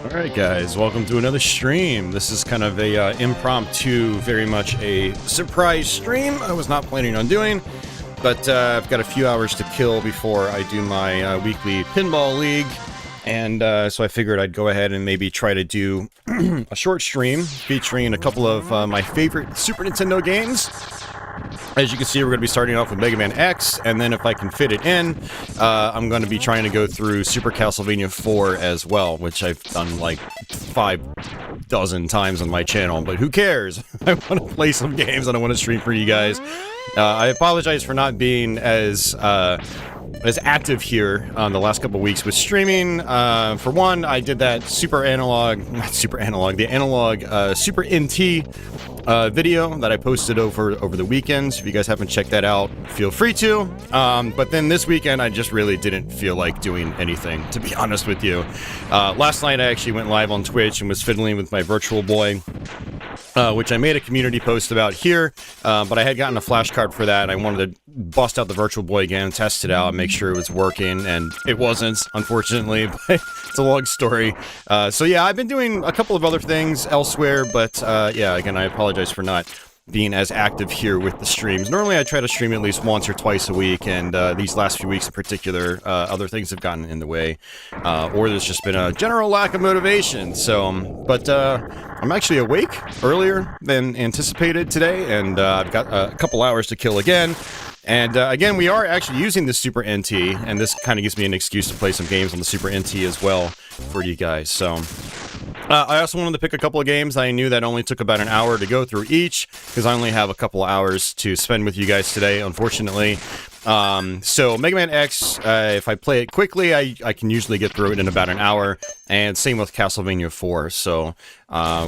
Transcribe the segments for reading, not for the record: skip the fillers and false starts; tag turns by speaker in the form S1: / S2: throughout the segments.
S1: Alright guys, welcome to another stream. This is kind of a impromptu, very much a surprise stream I was not planning on doing, but I've got a few hours to kill before I do my weekly pinball league, and so I figured I'd go ahead and maybe try to do a short stream featuring a couple of my favorite Super Nintendo games. As you can see, we're going to be starting off with Mega Man X, and then if I can fit it in, I'm going to be trying to go through Super Castlevania IV as well, which I've done like 5 dozen times on my channel, but who cares? I want to play some games and I want to stream for you guys. I apologize for not being as active here on the last couple weeks with streaming. For one, I did that the Analogue Super NT video that I posted over the weekend. So if you guys haven't checked that out, feel free to. But then this weekend, I just really didn't feel like doing anything, to be honest with you. Last night, I actually went live on Twitch and was fiddling with my Virtual Boy, which I made a community post about here, but I had gotten a flashcard for that. I wanted to bust out the Virtual Boy again, test it out, and make sure it was working, and it wasn't, unfortunately, but it's a long story. So yeah, I've been doing a couple of other things elsewhere, but yeah, again, I apologize for not being as active here with the streams. Normally I try to stream at least once or twice a week, and these last few weeks in particular, other things have gotten in the way, or there's just been a general lack of motivation. So, but I'm actually awake earlier than anticipated today, and I've got a couple hours to kill again. And again, we are actually using the Super NT, and this kind of gives me an excuse to play some games on the Super NT as well for you guys. So I also wanted to pick a couple of games I knew that only took about an hour to go through each, because I only have a couple of hours to spend with you guys today, unfortunately. So Mega Man X, if I play it quickly, I can usually get through it in about an hour, and same with Castlevania IV. So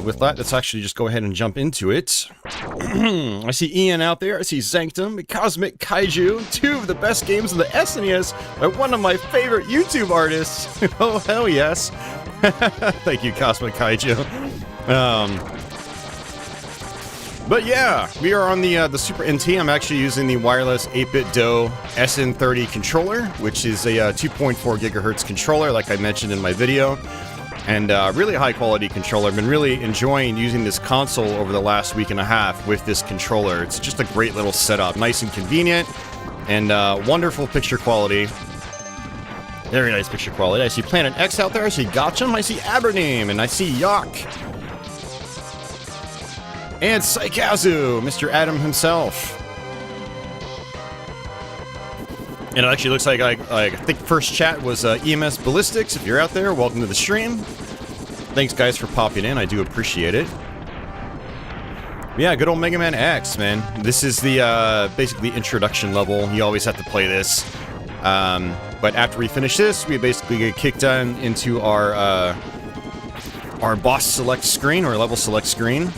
S1: with that, let's actually just go ahead and jump into it. I see Ian out there, I see Sanctum, Cosmic Kaiju, two of the best games of the SNES by one of my favorite YouTube artists. Oh, hell yes. Thank you, Cosmic Kaiju. But yeah, we are on the Super NT. I'm actually using the wireless 8-bit DOE SN30 controller, which is a 2.4 gigahertz controller, like I mentioned in my video. And really high quality controller. I've been really enjoying using this console over the last week and a half with this controller. It's just a great little setup, nice and convenient, and wonderful picture quality. Very nice picture quality. I see Planet X out there, I see Gotcham, I see Aberdeen, and I see Yak. And Saikazu, Mr. Adam himself. And it actually looks like I think first chat was EMS Ballistics. If you're out there, welcome to the stream. Thanks guys for popping in, I do appreciate it. Yeah, good old Mega Man X, man. This is the basically introduction level. You always have to play this. But after we finish this, we basically get kicked on into our boss select screen, or level select screen.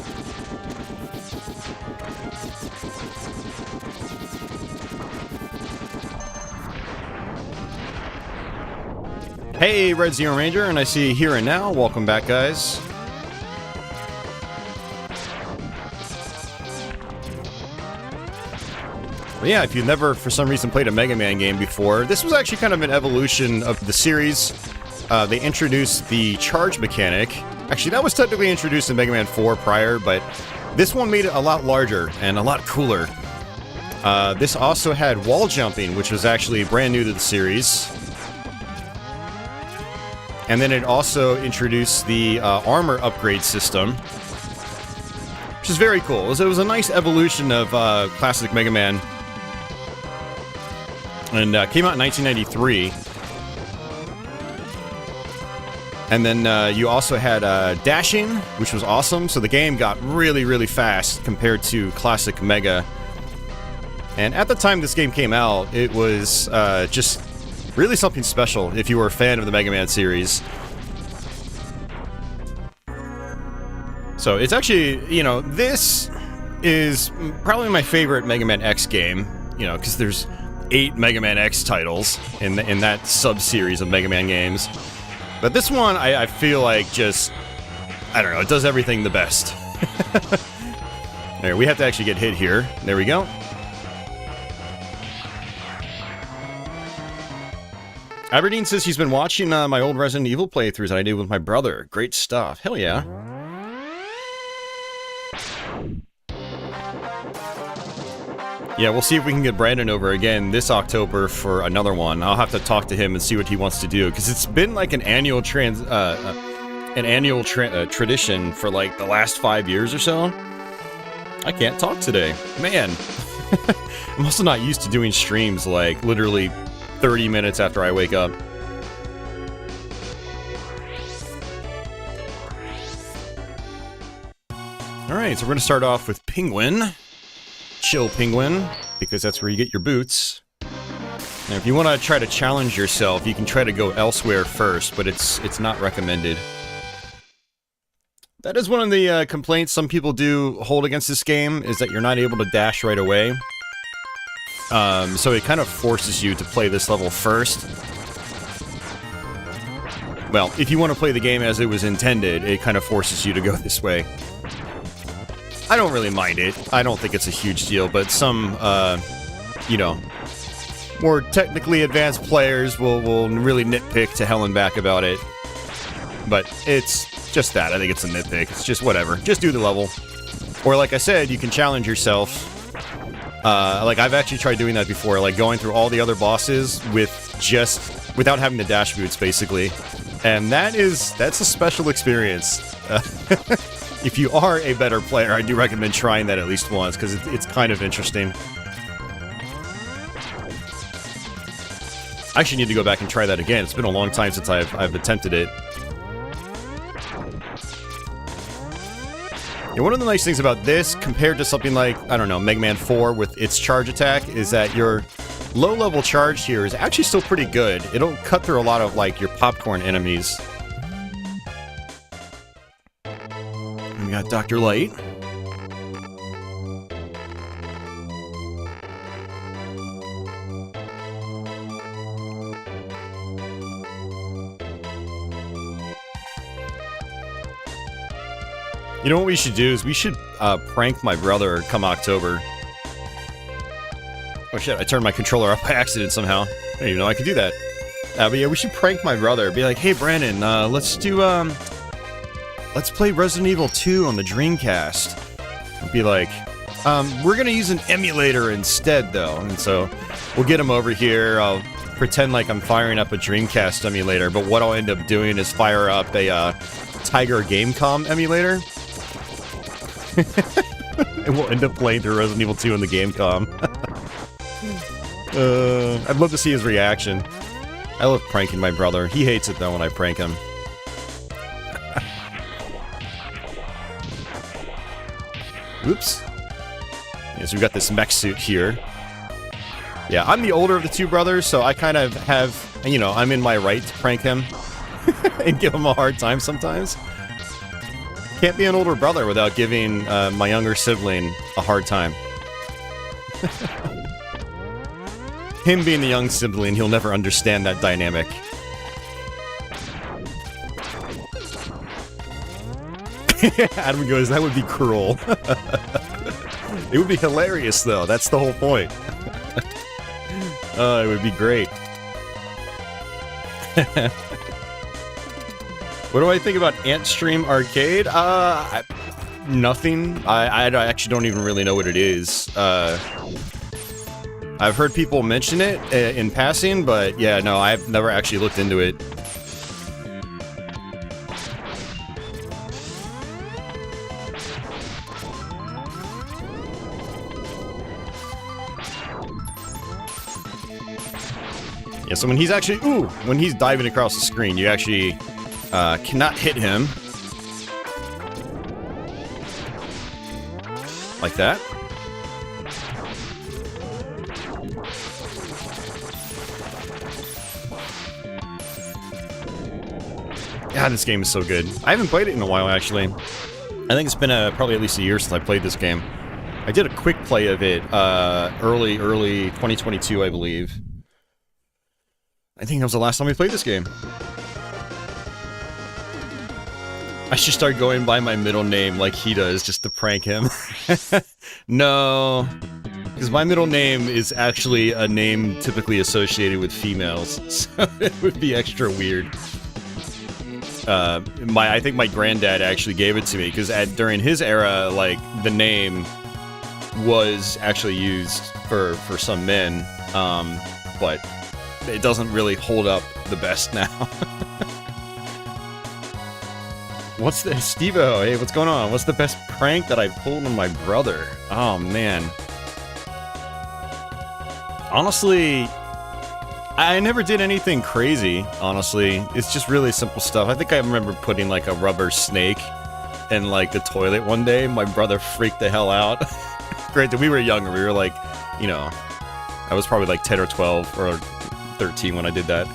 S1: Hey, Red Zero Ranger, and I see Here and Now. Welcome back, guys. But yeah, if you've never, for some reason, played a Mega Man game before, this was actually kind of an evolution of the series. They introduced the charge mechanic. Actually, that was technically introduced in Mega Man 4 prior, but this one made it a lot larger and a lot cooler. This also had wall jumping, which was actually brand new to the series. And then it also introduced the armor upgrade system, which is very cool. It was a nice evolution of classic Mega Man. And came out in 1993. And then you also had dashing, which was awesome. So the game got really, really fast compared to classic Mega. And at the time this game came out, it was just really something special if you were a fan of the Mega Man series. So it's actually, you know, this is probably my favorite Mega Man X game, you know, because there's 8 Mega Man X titles in that sub-series of Mega Man games. But this one, I feel like just, I don't know, it does everything the best. There, we have to actually get hit here. There we go. Aberdeen says he's been watching my old Resident Evil playthroughs that I did with my brother. Great stuff. Hell yeah. Yeah, we'll see if we can get Brandon over again this October for another one. I'll have to talk to him and see what he wants to do, because it's been like an annual tradition for like the last 5 years or so. I can't talk today. Man. I'm also not used to doing streams like literally 30 minutes after I wake up. Alright, so we're going to start off with Penguin. Chill Penguin, because that's where you get your boots. Now, if you want to try to challenge yourself, you can try to go elsewhere first, but it's not recommended. That is one of the complaints some people do hold against this game, is that you're not able to dash right away. So it kind of forces you to play this level first. Well, if you want to play the game as it was intended, it kind of forces you to go this way. I don't really mind it. I don't think it's a huge deal, but some, you know, more technically advanced players will really nitpick to hell and back about it. But it's just that. I think it's a nitpick. It's just whatever. Just do the level. Or like I said, you can challenge yourself. Like I've actually tried doing that before, like going through all the other bosses without having the dash boots, basically. And that's a special experience. If you are a better player, I do recommend trying that at least once, because it's kind of interesting. I actually need to go back and try that again. It's been a long time since I've attempted it. Yeah, one of the nice things about this, compared to something like, I don't know, Mega Man 4 with its charge attack, is that your low-level charge here is actually still pretty good. It'll cut through a lot of, like, your popcorn enemies. And we got Dr. Light. You know what we should do is we should prank my brother come October. Oh shit, I turned my controller off by accident somehow. I didn't even know I could do that. But yeah, we should prank my brother. Be like, hey Brandon, let's play Resident Evil 2 on the Dreamcast. And be like, we're gonna use an emulator instead though. And so we'll get him over here. I'll pretend like I'm firing up a Dreamcast emulator, but what I'll end up doing is fire up a Tiger Gamecom emulator. And we'll end up playing through Resident Evil 2 in the Gamecom. I'd love to see his reaction. I love pranking my brother. He hates it though when I prank him. Oops. Yeah, so we've got this mech suit here. Yeah, I'm the older of the two brothers, so I kind of have, you know, I'm in my right to prank him. And give him a hard time sometimes. Can't be an older brother without giving my younger sibling a hard time. Him being the young sibling, he'll never understand that dynamic. Adam goes, that would be cruel. It would be hilarious, though. That's the whole point. It would be great. What do I think about Antstream Arcade? Nothing. I actually don't even really know what it is. I've heard people mention it in passing, but yeah, no, I've never actually looked into it. Yeah, so when he's actually, when he's diving across the screen, you actually cannot hit him. Like that. God, this game is so good. I haven't played it in a while, actually. I think it's been probably at least a year since I played this game. I did a quick play of it early 2022, I believe. I think that was the last time we played this game. I should start going by my middle name like he does, just to prank him. No. Because my middle name is actually a name typically associated with females, so it would be extra weird. I think my granddad actually gave it to me, because during his era, like, the name was actually used for some men, but it doesn't really hold up the best now. What's the... Steve-O, hey, what's going on? What's the best prank that I pulled on my brother? Oh, man. Honestly, I never did anything crazy, honestly. It's just really simple stuff. I think I remember putting, like, a rubber snake in, like, the toilet one day. My brother freaked the hell out. Granted, we were younger. We were, like, you know... I was probably, like, 10 or 12 or 13 when I did that.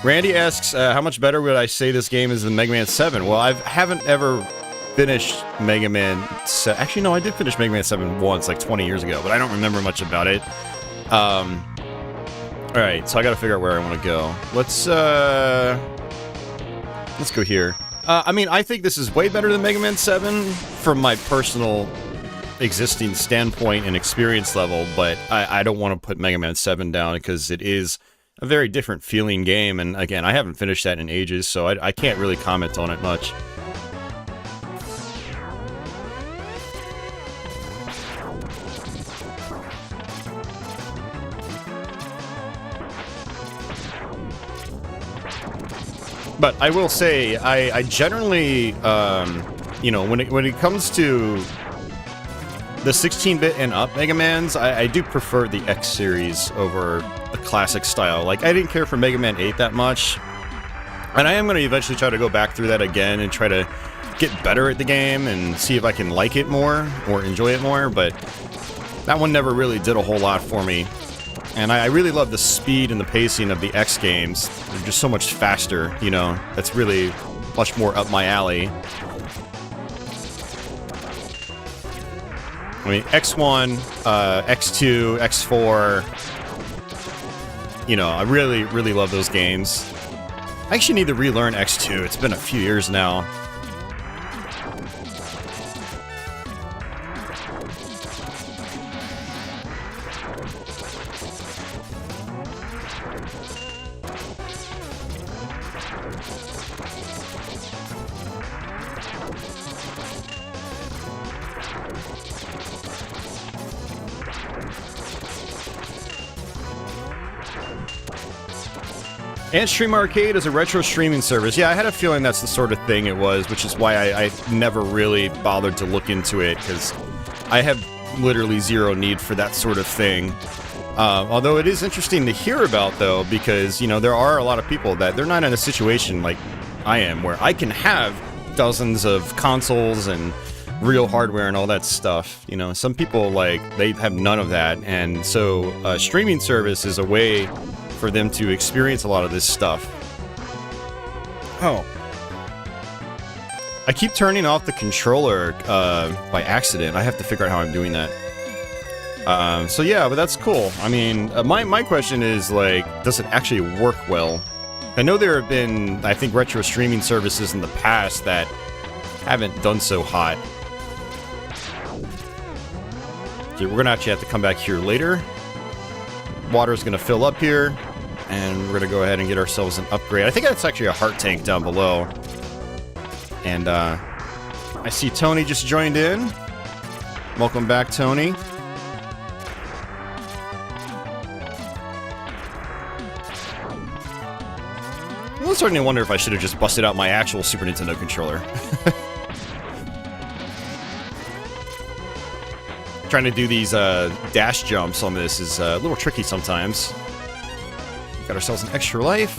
S1: Randy asks, how much better would I say this game is than Mega Man 7? Well, I haven't ever finished Mega Man 7. Actually, no, I did finish Mega Man 7 once, like 20 years ago, but I don't remember much about it. Alright, so I gotta figure out where I want to go. Let's go here. I mean, I think this is way better than Mega Man 7 from my personal existing standpoint and experience level, but I don't want to put Mega Man 7 down because it is a very different feeling game, and again, I haven't finished that in ages, so I can't really comment on it much. But I will say, I generally, you know, when it comes to the 16-bit and up Mega Mans, I do prefer the X series over the classic style. Like, I didn't care for Mega Man 8 that much, and I am going to eventually try to go back through that again and try to get better at the game and see if I can like it more or enjoy it more, but that one never really did a whole lot for me. And I really love the speed and the pacing of the X games. They're just so much faster, you know? That's really much more up my alley. I mean, X1, X2, X4... You know, I really, really love those games. I actually need to relearn X2. It's been a few years now. And Stream Arcade is a retro streaming service. Yeah, I had a feeling that's the sort of thing it was, which is why I never really bothered to look into it, because I have literally zero need for that sort of thing. Although it is interesting to hear about, though, because, you know, there are a lot of people that they're not in a situation like I am, where I can have dozens of consoles and real hardware and all that stuff. You know, some people, like, they have none of that, and so a streaming service is a way for them to experience a lot of this stuff. Oh. I keep turning off the controller by accident. I have to figure out how I'm doing that. So yeah, but that's cool. I mean, my question is, like, does it actually work well? I know there have been, I think, retro streaming services in the past that haven't done so hot. Okay, we're gonna actually have to come back here later. Water's gonna fill up here, and we're gonna go ahead and get ourselves an upgrade. I think that's actually a heart tank down below. And I see Tony just joined in. Welcome back, Tony. I'm starting to wonder if I should have just busted out my actual Super Nintendo controller. Trying to do these dash jumps on this is a little tricky sometimes. Got ourselves an extra life.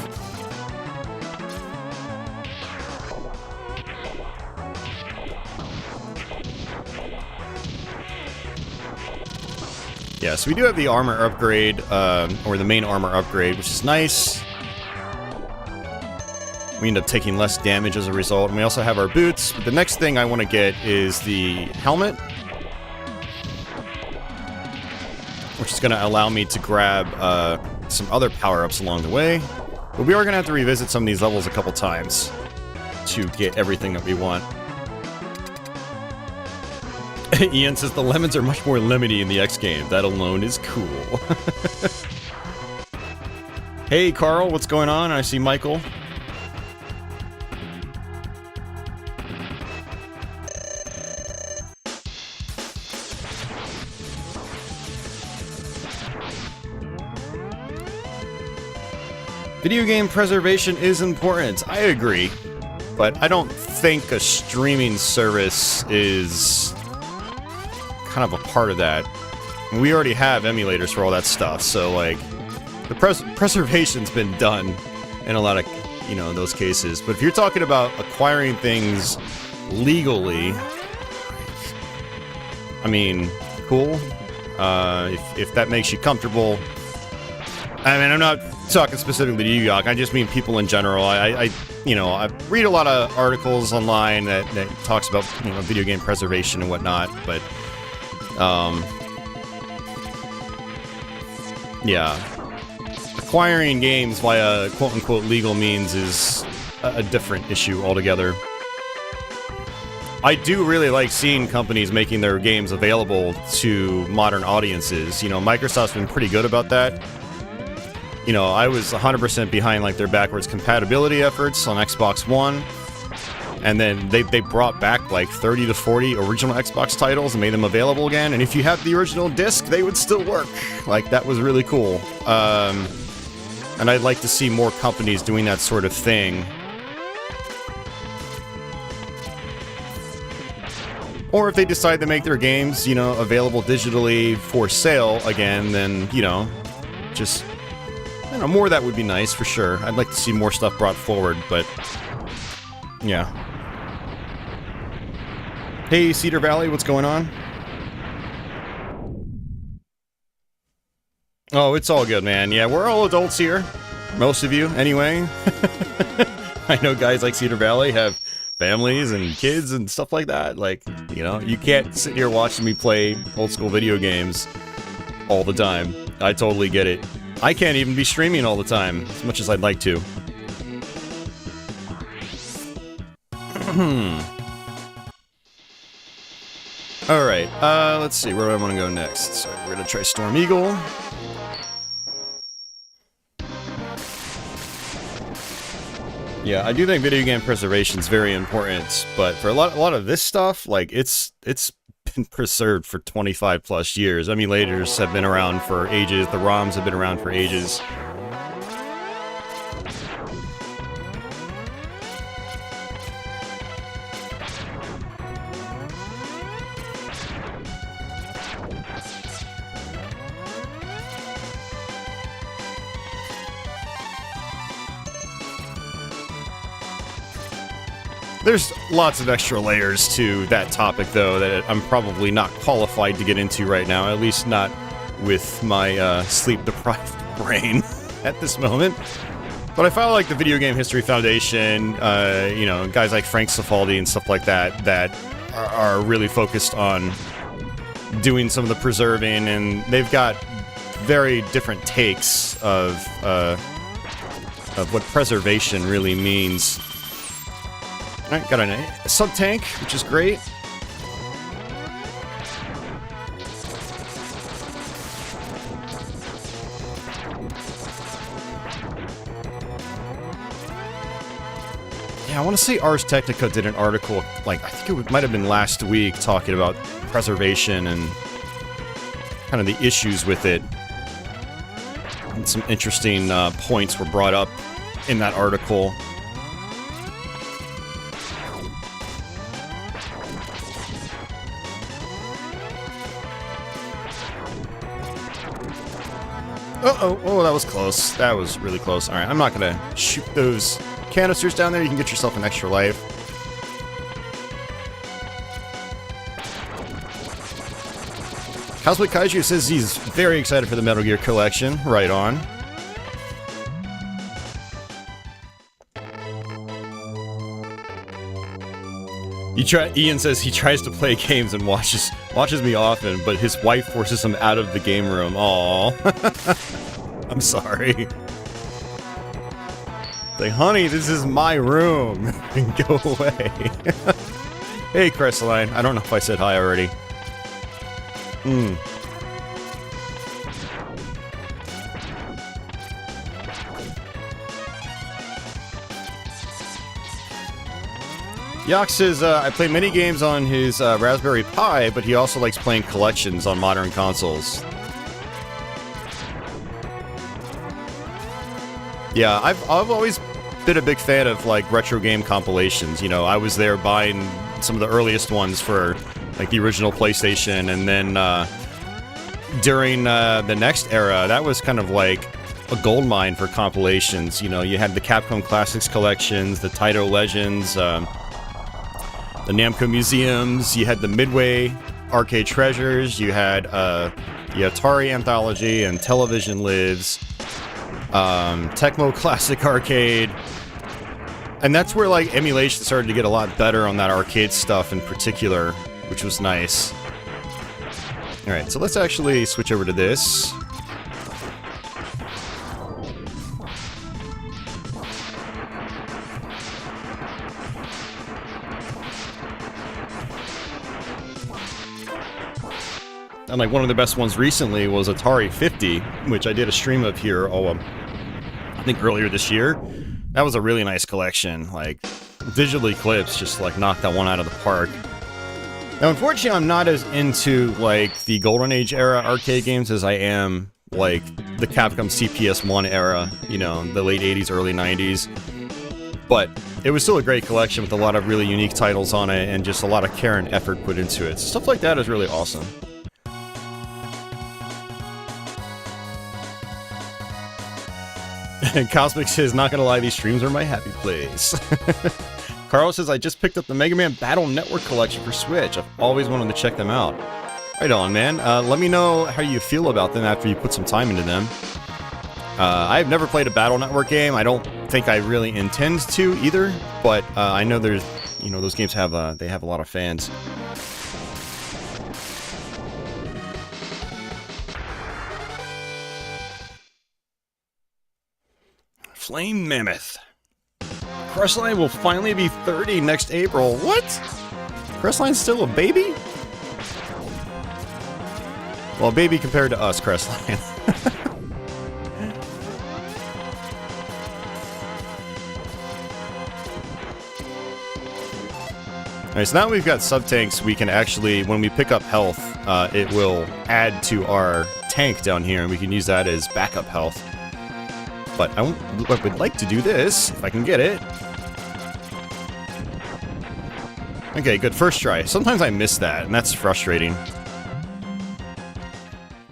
S1: Yeah, so we do have the armor upgrade, or the main armor upgrade, which is nice. We end up taking less damage as a result, and we also have our boots. But the next thing I want to get is the helmet, which is going to allow me to grab some other power-ups along the way. But we are going to have to revisit some of these levels a couple times to get everything that we want. Ian says the lemons are much more lemony in the X game. That alone is cool. Hey, Carl, what's going on? I see Michael. Video game preservation is important. I agree. But I don't think a streaming service is kind of a part of that. We already have emulators for all that stuff, so like the preservation's been done in a lot of, you know, those cases. But if you're talking about acquiring things legally, I mean, cool. If that makes you comfortable. I mean, I'm not talking specifically to you, Yak. I just mean people in general. I you know, I read a lot of articles online that talks about, you know, video game preservation and whatnot, but yeah, acquiring games via quote-unquote legal means is a different issue altogether. I do really like seeing companies making their games available to modern audiences. You know, Microsoft's been pretty good about that. You know, I was 100% behind like their backwards compatibility efforts on Xbox One, and then they brought back like 30 to 40 original Xbox titles and made them available again, and if you have the original disc, they would still work. Like, that was really cool. And I'd like to see more companies doing that sort of thing. Or if they decide to make their games, you know, available digitally for sale again, then, you know, just... I don't know, more of that would be nice, for sure. I'd like to see more stuff brought forward, but... yeah. Hey, Cedar Valley, what's going on? Oh, it's all good, man. Yeah, we're all adults here. Most of you, anyway. I know guys like Cedar Valley have families and kids and stuff like that. Like, you know, you can't sit here watching me play old-school video games all the time. I totally get it. I can't even be streaming all the time, as much as I'd like to. Alright, let's see, where do I want to go next? So we're gonna try Storm Eagle. Yeah, I do think video game preservation is very important, but for a lot of this stuff, like, it's been preserved for 25 plus years. Emulators have been around for ages, the ROMs have been around for ages. There's lots of extra layers to that topic, though, that I'm probably not qualified to get into right now, at least not with my sleep-deprived brain at this moment. But I follow, like, the Video Game History Foundation, you know, guys like Frank Cifaldi and stuff like that, that are really focused on doing some of the preserving, and they've got very different takes of what preservation really means. Alright, got a sub-tank, which is great. Yeah, I want to say Ars Technica did an article, like, I think it might have been last week, talking about preservation and kind of the issues with it. And some interesting points were brought up in that article. Oh, that was close. That was really close. Alright, I'm not gonna shoot those canisters down there. You can get yourself an extra life. Cosmic Kaiju says he's very excited for the Metal Gear collection. Right on. Ian says he tries to play games and watches me often, but his wife forces him out of the game room. Aww. I'm sorry. Like, honey, this is my room. Go away. Hey, Crestline. I don't know if I said hi already. Hmm. Yox says, I play many games on his Raspberry Pi, but he also likes playing collections on modern consoles. Yeah, I've always been a big fan of, like, retro game compilations. You know, I was there buying some of the earliest ones for, like, the original PlayStation, and then during the next era, that was kind of like a goldmine for compilations. You know, you had the Capcom Classics collections, the Taito Legends, the Namco Museums, you had the Midway Arcade Treasures, you had the Atari Anthology and Television Lives, Tecmo Classic Arcade, and that's where, like, emulation started to get a lot better on that arcade stuff in particular, which was nice. Alright, so let's actually switch over to this. And, like, one of the best ones recently was Atari 50, which I did a stream of here, I think earlier this year. That was a really nice collection. Like, Digital Eclipse just, like, knocked that one out of the park. Now, unfortunately, I'm not as into, like, the Golden Age era arcade games as I am, like, the Capcom CPS-1 era, you know, the late 80s, early 90s. But it was still a great collection with a lot of really unique titles on it and just a lot of care and effort put into it. Stuff like that is really awesome. And Cosmic says, not gonna lie, these streams are my happy place. Carl says, I just picked up the Mega Man Battle Network collection for Switch. I've always wanted to check them out. Right on, man. Let me know how you feel about them after you put some time into them. I've never played a Battle Network game. I don't think I really intend to either, but I know there's, you know, those games have, they have a lot of fans. Flame Mammoth. Crestline will finally be 30 next April. What? Crestline's still a baby? Well, baby compared to us, Crestline. Alright, so now we've got sub-tanks, we can actually, when we pick up health, it will add to our tank down here, and we can use that as backup health. But I would like to do this, if I can get it. Okay, good, first try. Sometimes I miss that, and that's frustrating.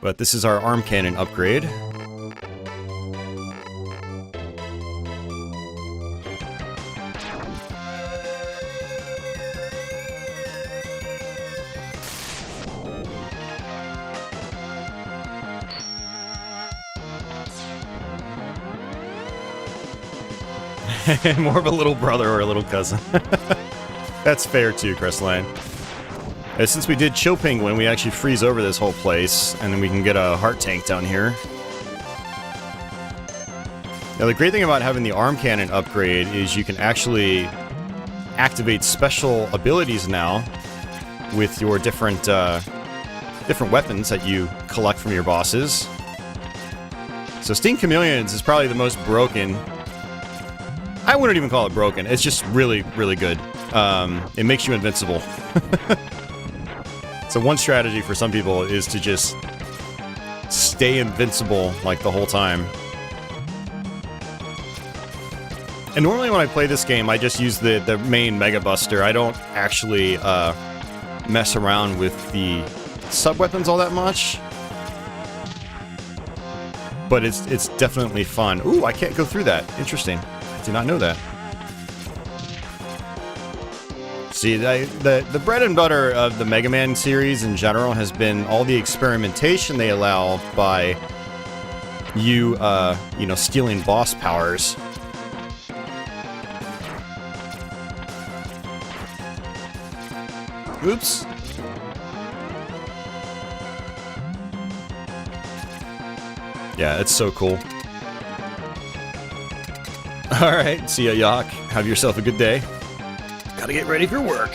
S1: But this is our arm cannon upgrade. More of a little brother or a little cousin. That's fair too, Crestline. Since we did Chill Penguin, we actually freeze over this whole place, and then we can get a heart tank down here. Now the great thing about having the arm cannon upgrade is you can actually activate special abilities now with your different weapons that you collect from your bosses. So Sting Chameleons is probably the most broken. I wouldn't even call it broken. It's just really, really good. It makes you invincible. So one strategy for some people is to just stay invincible, like, the whole time. And normally when I play this game, I just use the main Mega Buster. I don't actually mess around with the sub-weapons all that much. But it's definitely fun. Ooh, I can't go through that. Interesting. I did not know that. See, the bread and butter of the Mega Man series in general has been all the experimentation they allow by you know, stealing boss powers. Oops. Yeah, it's so cool. Alright, see ya, Yak. Have yourself a good day. Gotta get ready for work.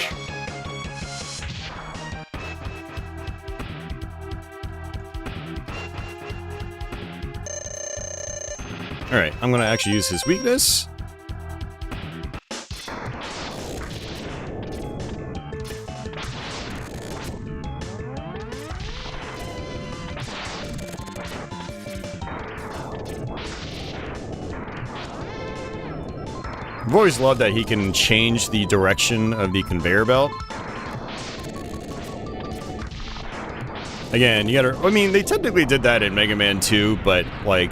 S1: Alright, I'm gonna actually use his weakness. I've always loved that he can change the direction of the conveyor belt. Again, you gotta... I mean, they technically did that in Mega Man 2, but, like...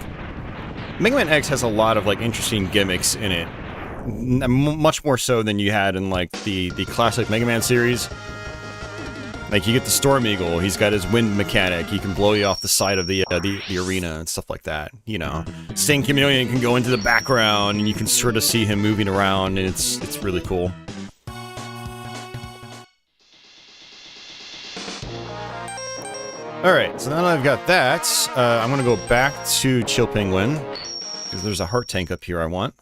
S1: Mega Man X has a lot of, like, interesting gimmicks in it. Much more so than you had in, like, the classic Mega Man series. Like, you get the Storm Eagle, he's got his wind mechanic, he can blow you off the side of the arena and stuff like that, you know. Sting Chameleon can go into the background, and you can sort of see him moving around, and it's really cool. Alright, so now that I've got that, I'm gonna go back to Chill Penguin, because there's a heart tank up here I want.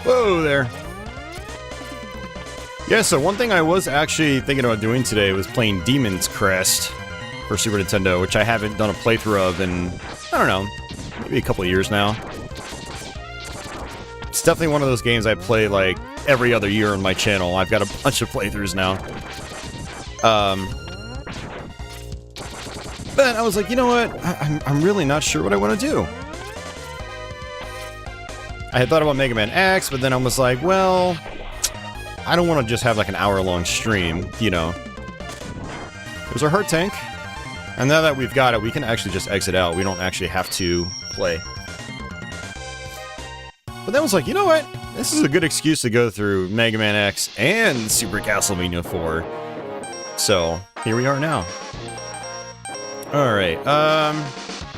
S1: Whoa there. Yeah, so one thing I was actually thinking about doing today was playing Demon's Crest for Super Nintendo, which I haven't done a playthrough of in, I don't know, maybe a couple of years now. It's definitely one of those games I play like every other year on my channel. I've got a bunch of playthroughs now. But I was like, you know what? I'm really not sure what I want to do. I had thought about Mega Man X, but then I was like, well, I don't want to just have like an hour-long stream, you know. There's our heart tank. And now that we've got it, we can actually just exit out. We don't actually have to play. But then I was like, you know what? This is a good excuse to go through Mega Man X and Super Castlevania IV. So, here we are now. Alright, I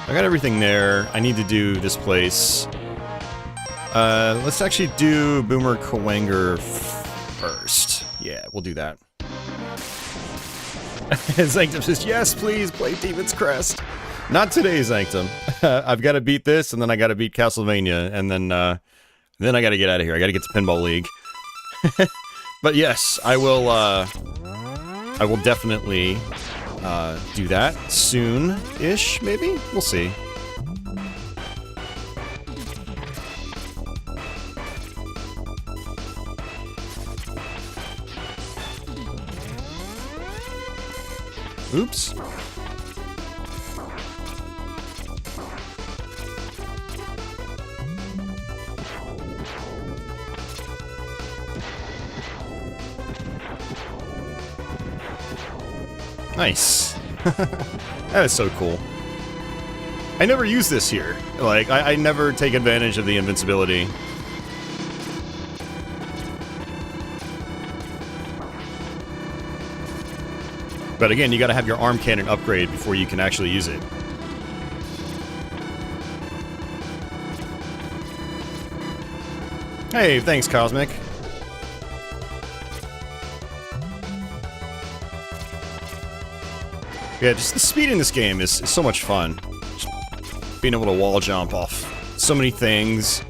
S1: got everything there. I need to do this place. Let's actually do Boomer Kawanger first. Yeah, we'll do that. Sanctum says, yes, please, play Demon's Crest. Not today, Sanctum. I've got to beat this, and then I got to beat Castlevania, and then I got to get out of here. I got to get to Pinball League. But yes, I will definitely do that soon-ish, maybe? We'll see. Oops. Nice. That is so cool. I never use this here. Like, I never take advantage of the invincibility. But again, you gotta have your arm cannon upgrade before you can actually use it. Hey, thanks, Cosmic. Yeah, just the speed in this game is so much fun. Just being able to wall jump off so many things.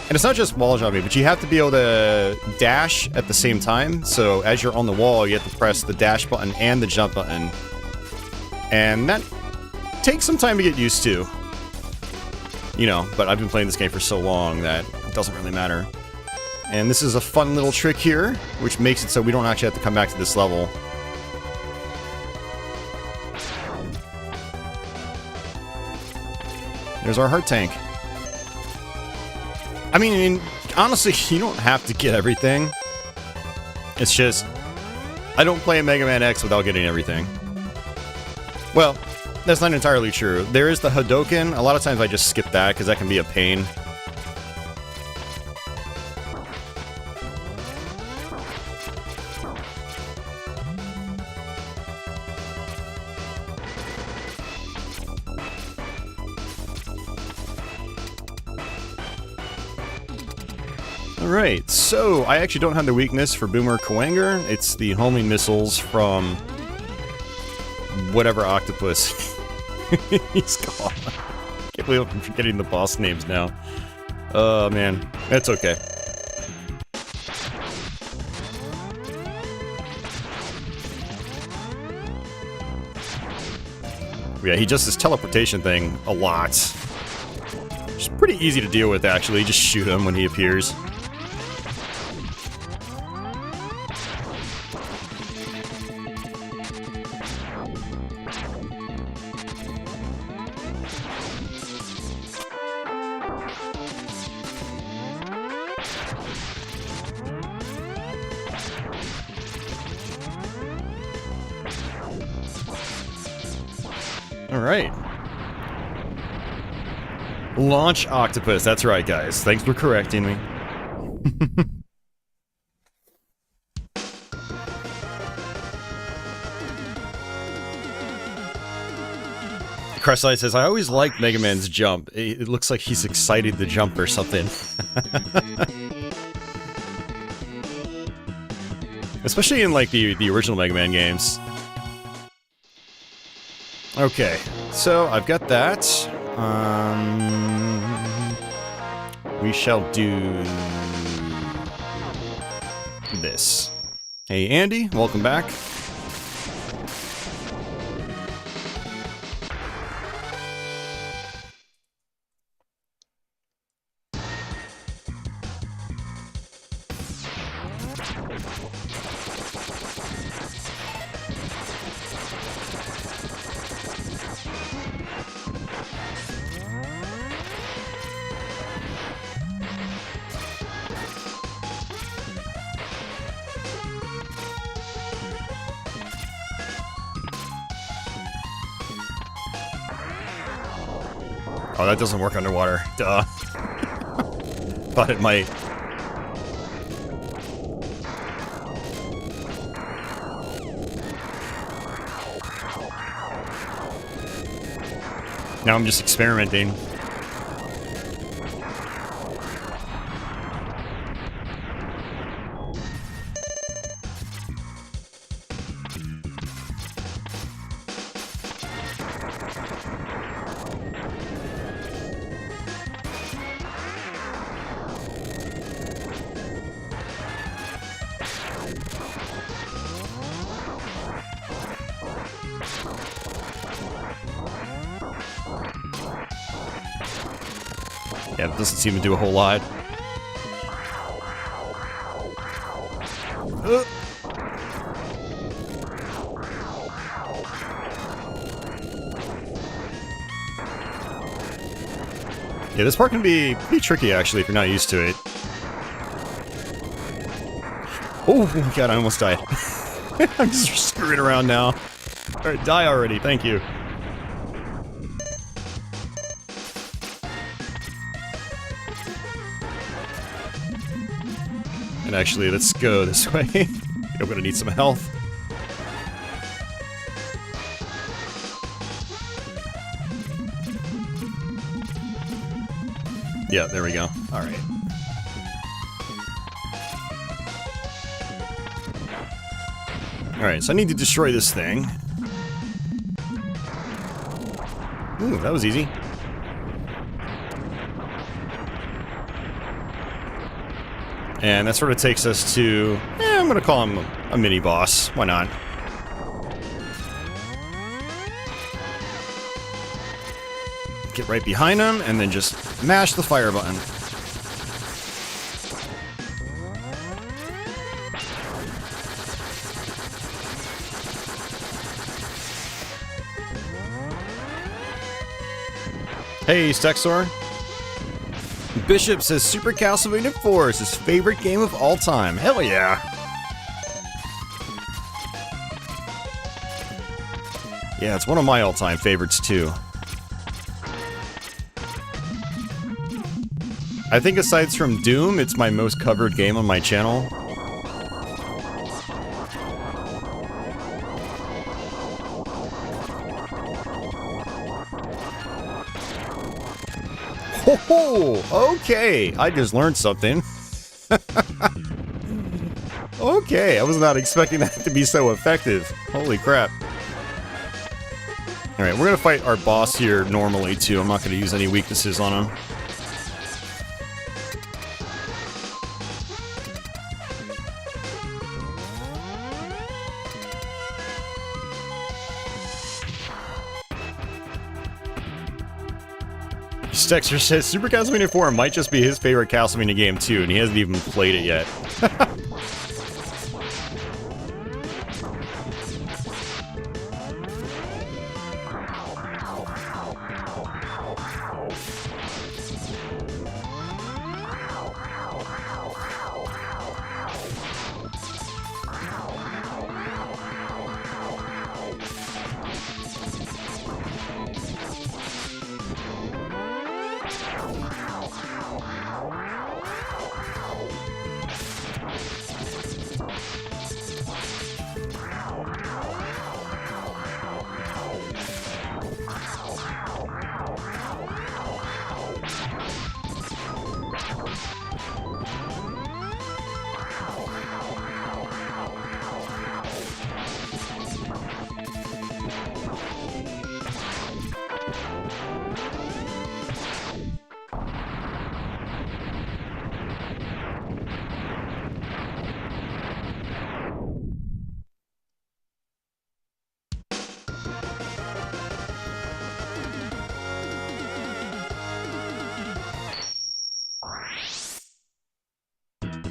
S1: And it's not just wall jumping, but you have to be able to dash at the same time. So as you're on the wall, you have to press the dash button and the jump button. And that takes some time to get used to. You know, but I've been playing this game for so long that it doesn't really matter. And this is a fun little trick here, which makes it so we don't actually have to come back to this level. There's our heart tank. I mean, honestly, you don't have to get everything. It's just, I don't play Mega Man X without getting everything. Well, that's not entirely true. There is the Hadoken. A lot of times I just skip that because that can be a pain. Alright, so I actually don't have the weakness for Boomer Kawanger. It's the homing missiles from whatever octopus he's called. Can't believe I'm forgetting the boss names now. Oh man, that's okay. Yeah, he does this teleportation thing a lot. It's pretty easy to deal with, actually. Just shoot him when he appears. Alright. Launch octopus, that's right, guys. Thanks for correcting me. Crestlight says, I always liked Mega Man's jump. It looks like he's excited to jump or something. Especially in, like, the original Mega Man games. Okay, so I've got that. We shall do this. Hey Andy, welcome back. Oh, that doesn't work underwater. Duh. Thought it might. Now I'm just experimenting. Yeah, that doesn't seem to do a whole lot. Yeah, this part can be pretty tricky, actually, if you're not used to it. Oh my god, I almost died. I'm just screwing around now. Alright, die already, thank you. And actually, let's go this way. I'm gonna need some health. Yeah, there we go. Alright. Alright, so I need to destroy this thing. Ooh, that was easy. And that sort of takes us to... I'm gonna call him a mini-boss. Why not? Get right behind him, and then just mash the fire button. Hey, Stexor. Bishop says Super Castlevania IV is his favorite game of all time. Hell yeah. Yeah, it's one of my all-time favorites too. I think aside from Doom, it's my most covered game on my channel. Oh, okay. I just learned something. Okay, I was not expecting that to be so effective. Holy crap. Alright, we're gonna fight our boss here normally, too. I'm not gonna use any weaknesses on him. Dexter says Super Castlevania IV might just be his favorite Castlevania game too, and he hasn't even played it yet.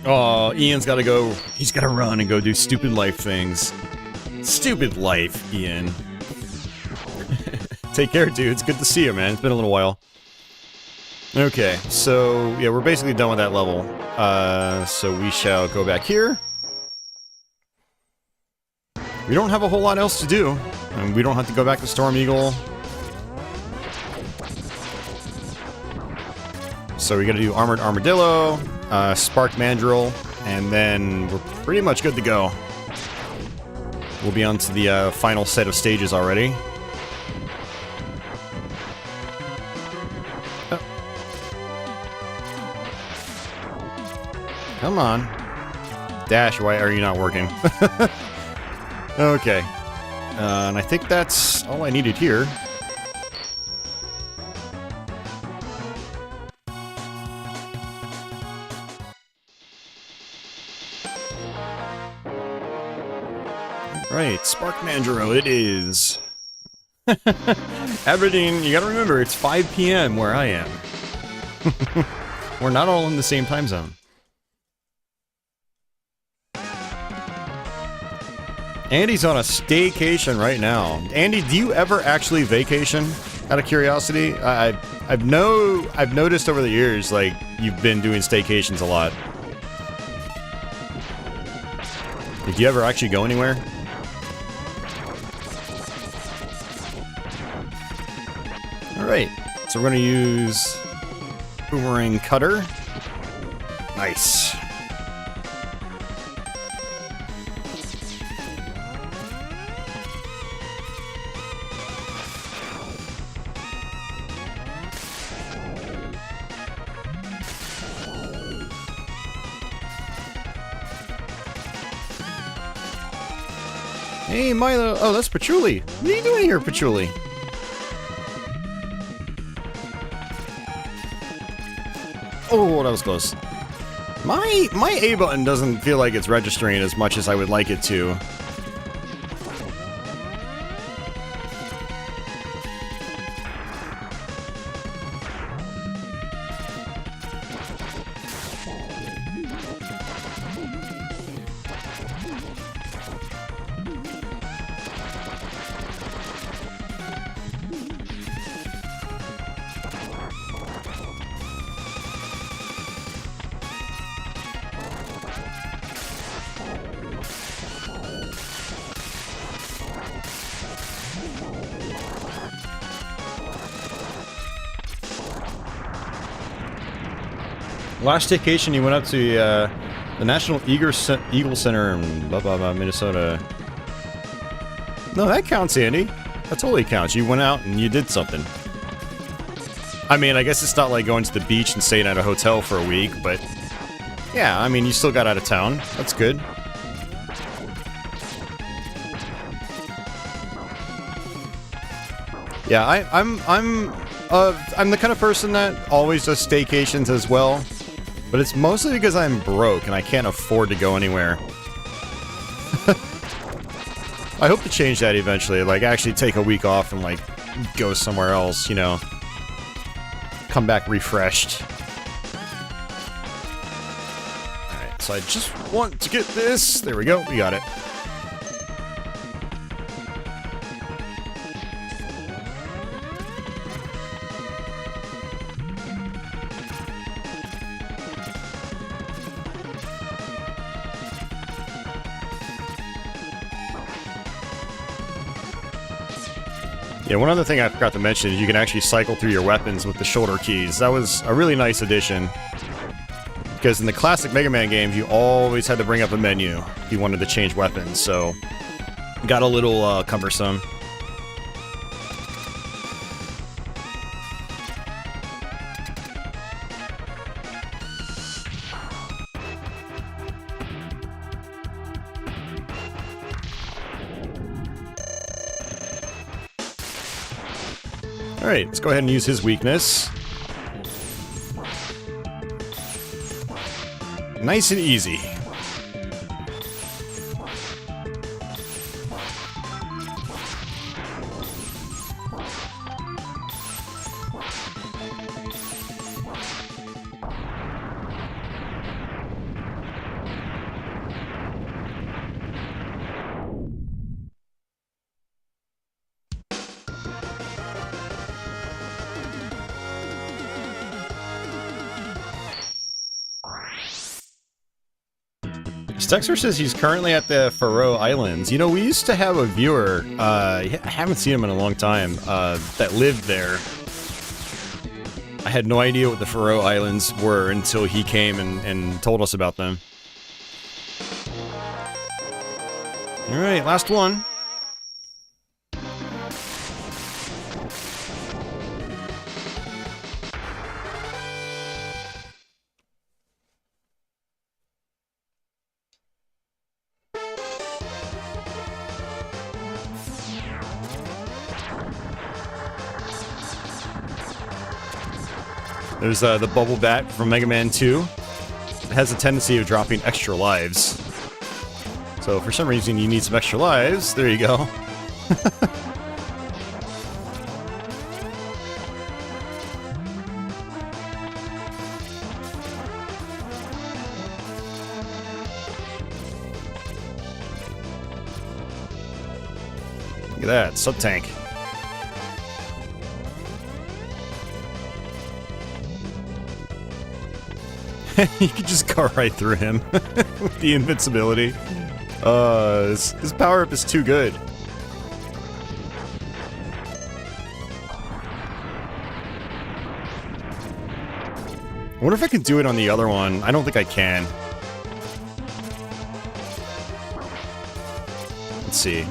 S1: Oh, Ian's gotta go. He's gotta run and go do stupid life things. Stupid life, Ian. Take care, dude. It's good to see you, man. It's been a little while. Okay, so, yeah, we're basically done with that level. So we shall go back here. We don't have a whole lot else to do. And we don't have to go back to Storm Eagle. So we gotta do Armored Armadillo, Spark Mandrill, and then we're pretty much good to go. We'll be on to the final set of stages already. Oh. Come on. Dash, why are you not working? Okay. And I think that's all I needed here. Right, Spark Mandrill it is. Aberdeen, you gotta remember, it's 5 p.m. where I am. We're not all in the same time zone. Andy's on a staycation right now. Andy, do you ever actually vacation? Out of curiosity, I've noticed over the years, like, you've been doing staycations a lot. Did you ever actually go anywhere? Alright, so we're gonna use Boomerang Cutter. Nice. Hey, Milo. Oh, that's Patchouli. What are you doing here, Patchouli? Oh, that was close. My A button doesn't feel like it's registering as much as I would like it to. Last vacation, you went up to the National Eagle Center in blah, blah, blah, Minnesota. No, that counts, Andy. That totally counts. You went out and you did something. I mean, I guess it's not like going to the beach and staying at a hotel for a week, but Yeah, I mean, you still got out of town. That's good. Yeah, I'm the kind of person that always does staycations as well, but it's mostly because I'm broke and I can't afford to go anywhere. I hope to change that eventually, like actually take a week off and like go somewhere else, you know. Come back refreshed. Alright, so I just want to get this. There we go, we got it. Yeah, one other thing I forgot to mention is you can actually cycle through your weapons with the shoulder keys. That was a really nice addition. Because in the classic Mega Man games, you always had to bring up a menu if you wanted to change weapons, so it got a little cumbersome. Alright, let's go ahead and use his weakness. Nice and easy. Stexer says he's currently at the Faroe Islands. You know, we used to have a viewer, I haven't seen him in a long time, that lived there. I had no idea what the Faroe Islands were until he came and told us about them. Alright, last one. There's the Bubble Bat from Mega Man 2. It has a tendency of dropping extra lives. So for some reason you need some extra lives. There you go. Look at that, sub-tank. You can just go right through him with the invincibility. His power-up is too good. I wonder if I can do it on the other one. I don't think I can. Let's see.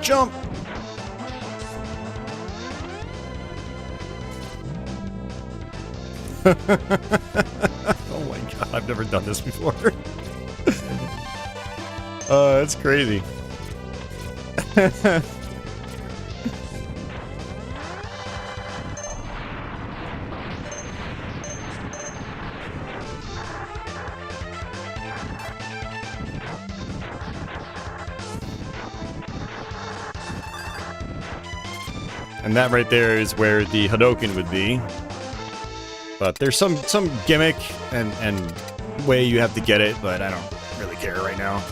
S1: Jump! Oh my god, I've never done this before. That's crazy. And that right there is where the Hadoken would be. But there's some gimmick and way you have to get it, but I don't really care right now.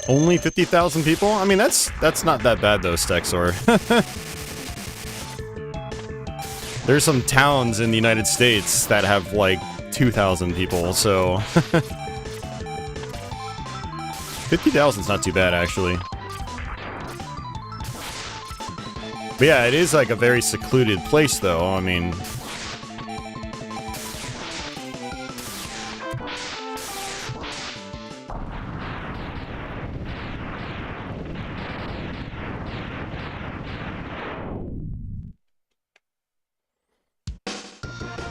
S1: Only 50,000 people? I mean, that's not that bad though, Stexor. There's some towns in the United States that have like 2,000 people, so 50,000 is not too bad, actually. But yeah, it is like a very secluded place, though. I mean,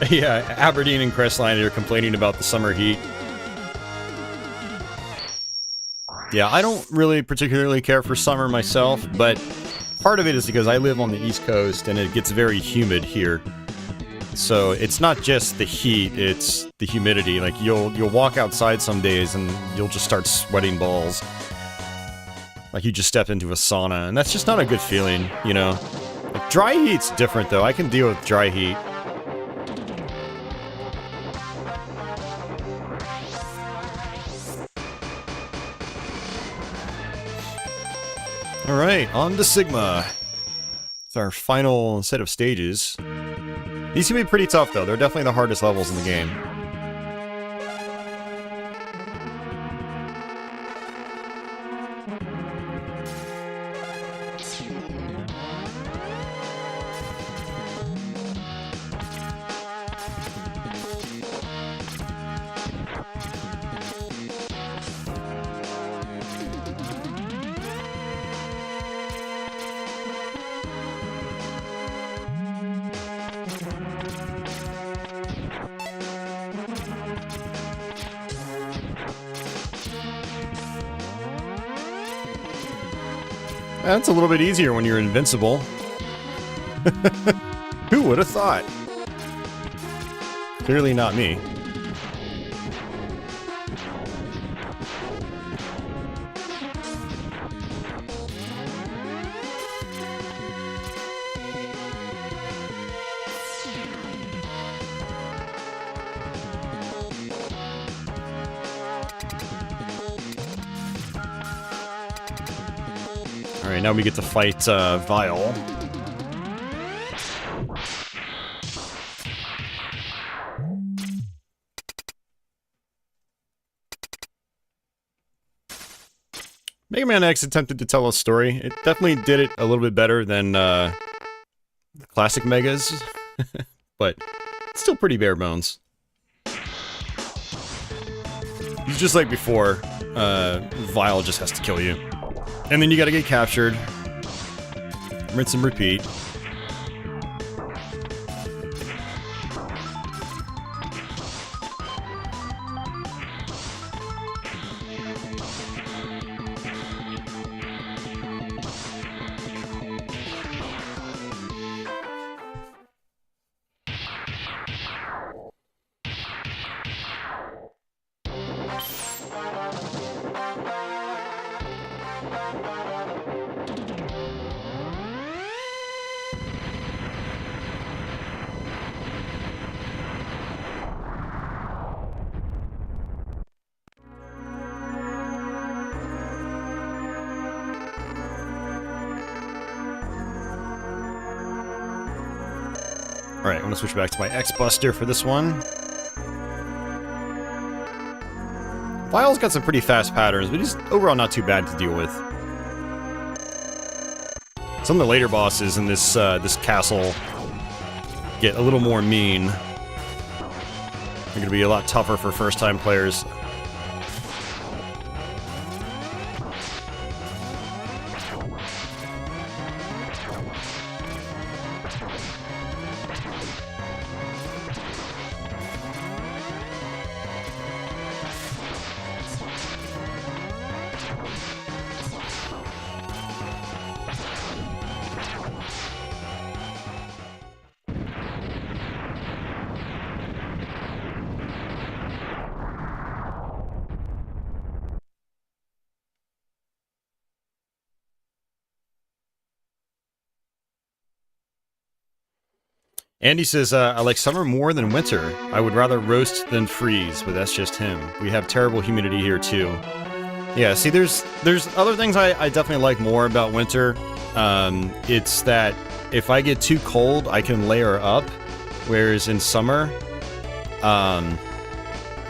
S1: Yeah, Aberdeen and Crestline are complaining about the summer heat. Yeah, I don't really particularly care for summer myself, but part of it is because I live on the East Coast and it gets very humid here. So it's not just the heat, it's the humidity. Like you'll walk outside some days and you'll just start sweating balls. Like you just stepped into a sauna, and that's just not a good feeling, you know? Like, dry heat's different though, I can deal with dry heat. Alright, on to Sigma. It's our final set of stages. These can be pretty tough though, they're definitely the hardest levels in the game. That's a little bit easier when you're invincible. Who would have thought? Clearly not me. Alright, now we get to fight Vile. Mega Man X attempted to tell a story. It definitely did it a little bit better than the classic Megas, but it's still pretty bare bones. Just like before, Vile just has to kill you. And then you gotta get captured. Rinse and repeat. Alright, I'm gonna switch back to my X-Buster for this one. Vile's got some pretty fast patterns, but he's overall not too bad to deal with. Some of the later bosses in this this castle get a little more mean. They're gonna be a lot tougher for first-time players. Andy says, I like summer more than winter. I would rather roast than freeze, but that's just him. We have terrible humidity here, too. Yeah, see, there's other things I definitely like more about winter. It's that if I get too cold, I can layer up, whereas in summer,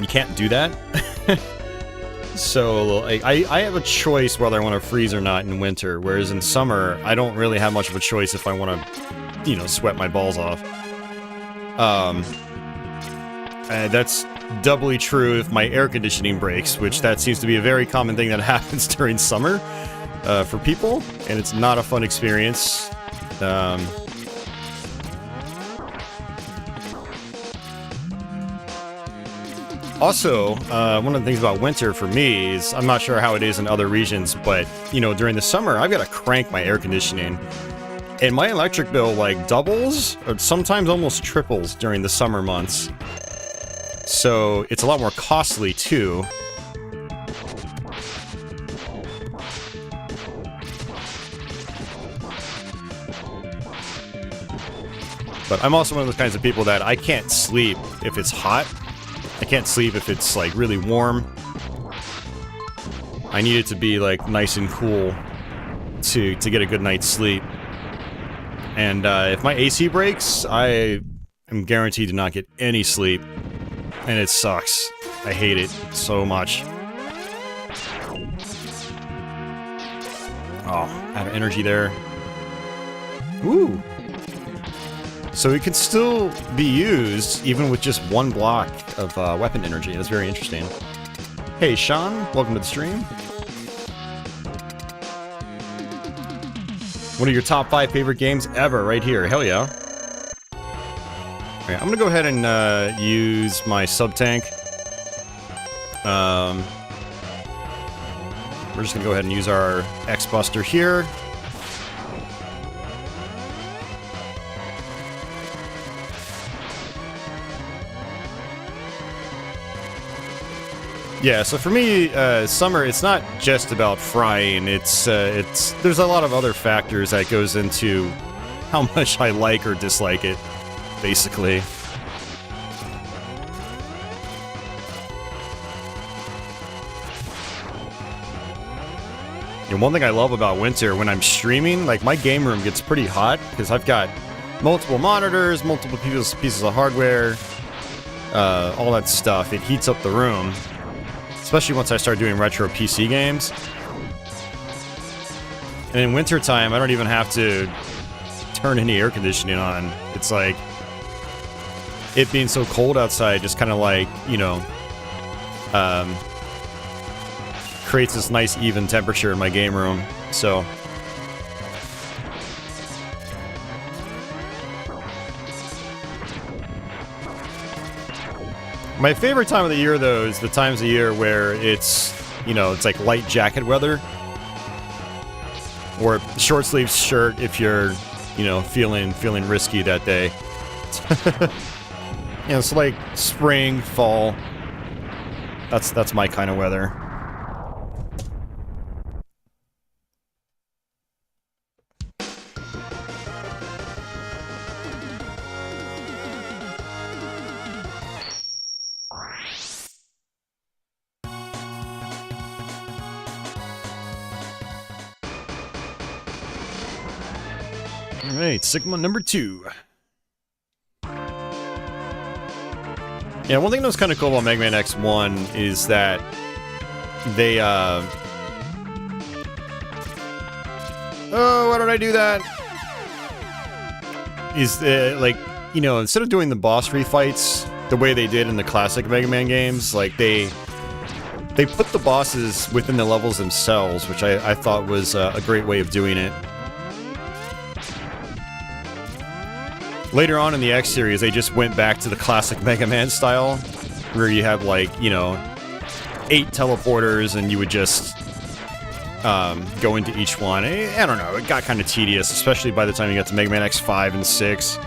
S1: you can't do that. So, I have a choice whether I want to freeze or not in winter, whereas in summer, I don't really have much of a choice if I want to, you know, sweat my balls off. That's doubly true if my air conditioning breaks, which that seems to be a very common thing that happens during summer for people, and it's not a fun experience. Also, one of the things about winter for me is, I'm not sure how it is in other regions, but, you know, during the summer, I've got to crank my air conditioning. And my electric bill, like, doubles, or sometimes almost triples during the summer months. So, it's a lot more costly, too. But I'm also one of those kinds of people that I can't sleep if it's hot. I can't sleep if it's, like, really warm. I need it to be, like, nice and cool to get a good night's sleep. And if my AC breaks, I am guaranteed to not get any sleep. And it sucks. I hate it so much. Oh, out of energy there. Ooh. So it can still be used even with just one block of weapon energy. That's very interesting. Hey, Sean, welcome to the stream. One of your top 5 favorite games ever, right here. Hell yeah. Okay, I'm gonna go ahead and use my sub-tank. We're just gonna go ahead and use our X-Buster here. Yeah, so for me, summer, it's not just about frying. It's there's a lot of other factors that goes into how much I like or dislike it, basically. And one thing I love about winter, when I'm streaming, like, my game room gets pretty hot, because I've got multiple monitors, multiple pieces of hardware, all that stuff. It heats up the room. Especially once I start doing retro PC games. And in wintertime, I don't even have to turn any air conditioning on. It's like, it being so cold outside just kind of like, you know, creates this nice even temperature in my game room. So my favorite time of the year, though, is the times of the year where it's, you know, it's like light jacket weather. Or short sleeve shirt if you're, you know, feeling risky that day. You know, it's like spring, fall. That's my kind of weather. Alright, Sigma number 2. Yeah, one thing that was kind of cool about Mega Man X1 is that they, oh, why don't I do that? Is, like, you know, instead of doing the boss refights the way they did in the classic Mega Man games, like, they put the bosses within the levels themselves, which I thought was a great way of doing it. Later on in the X series, they just went back to the classic Mega Man style, where you have, like, you know, 8 teleporters, and you would just go into each one. I don't know, it got kind of tedious, especially by the time you got to Mega Man X5 and 6.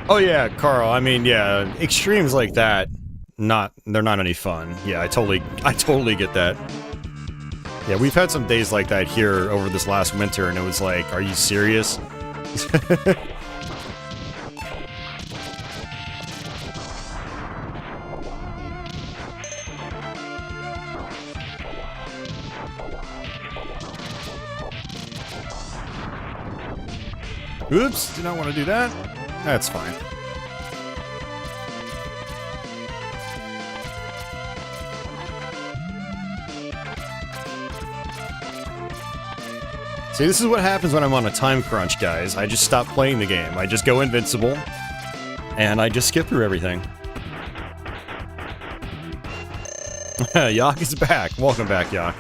S1: Oh yeah, Carl, I mean, yeah, extremes like that, they're not any fun. Yeah, I totally get that. Yeah, we've had some days like that here over this last winter, and it was like, are you serious? Oops, did not want to do that. That's fine. See, this is what happens when I'm on a time crunch, guys. I just stop playing the game. I just go invincible, and I just skip through everything. Yak is back. Welcome back, Yak.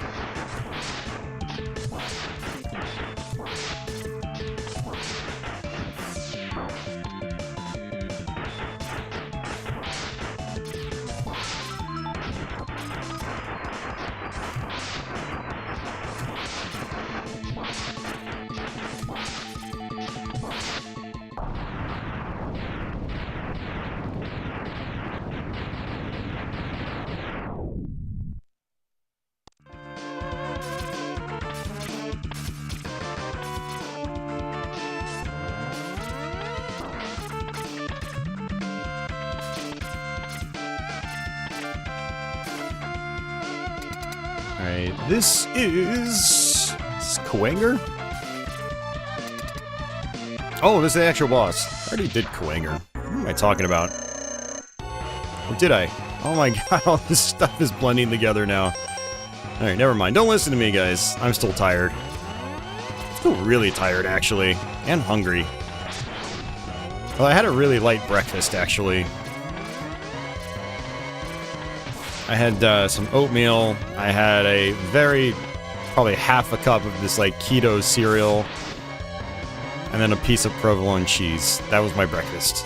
S1: Alright, this is Kuwanger? Oh, this is the actual boss. I already did Kuwanger. What am I talking about? Or did I? Oh my god, all this stuff is blending together now. Alright, never mind. Don't listen to me, guys. I'm still tired. I feel really tired, actually. And hungry. Well, I had a really light breakfast, actually. I had some oatmeal. I had a probably half a cup of this like keto cereal, and then a piece of provolone cheese. That was my breakfast.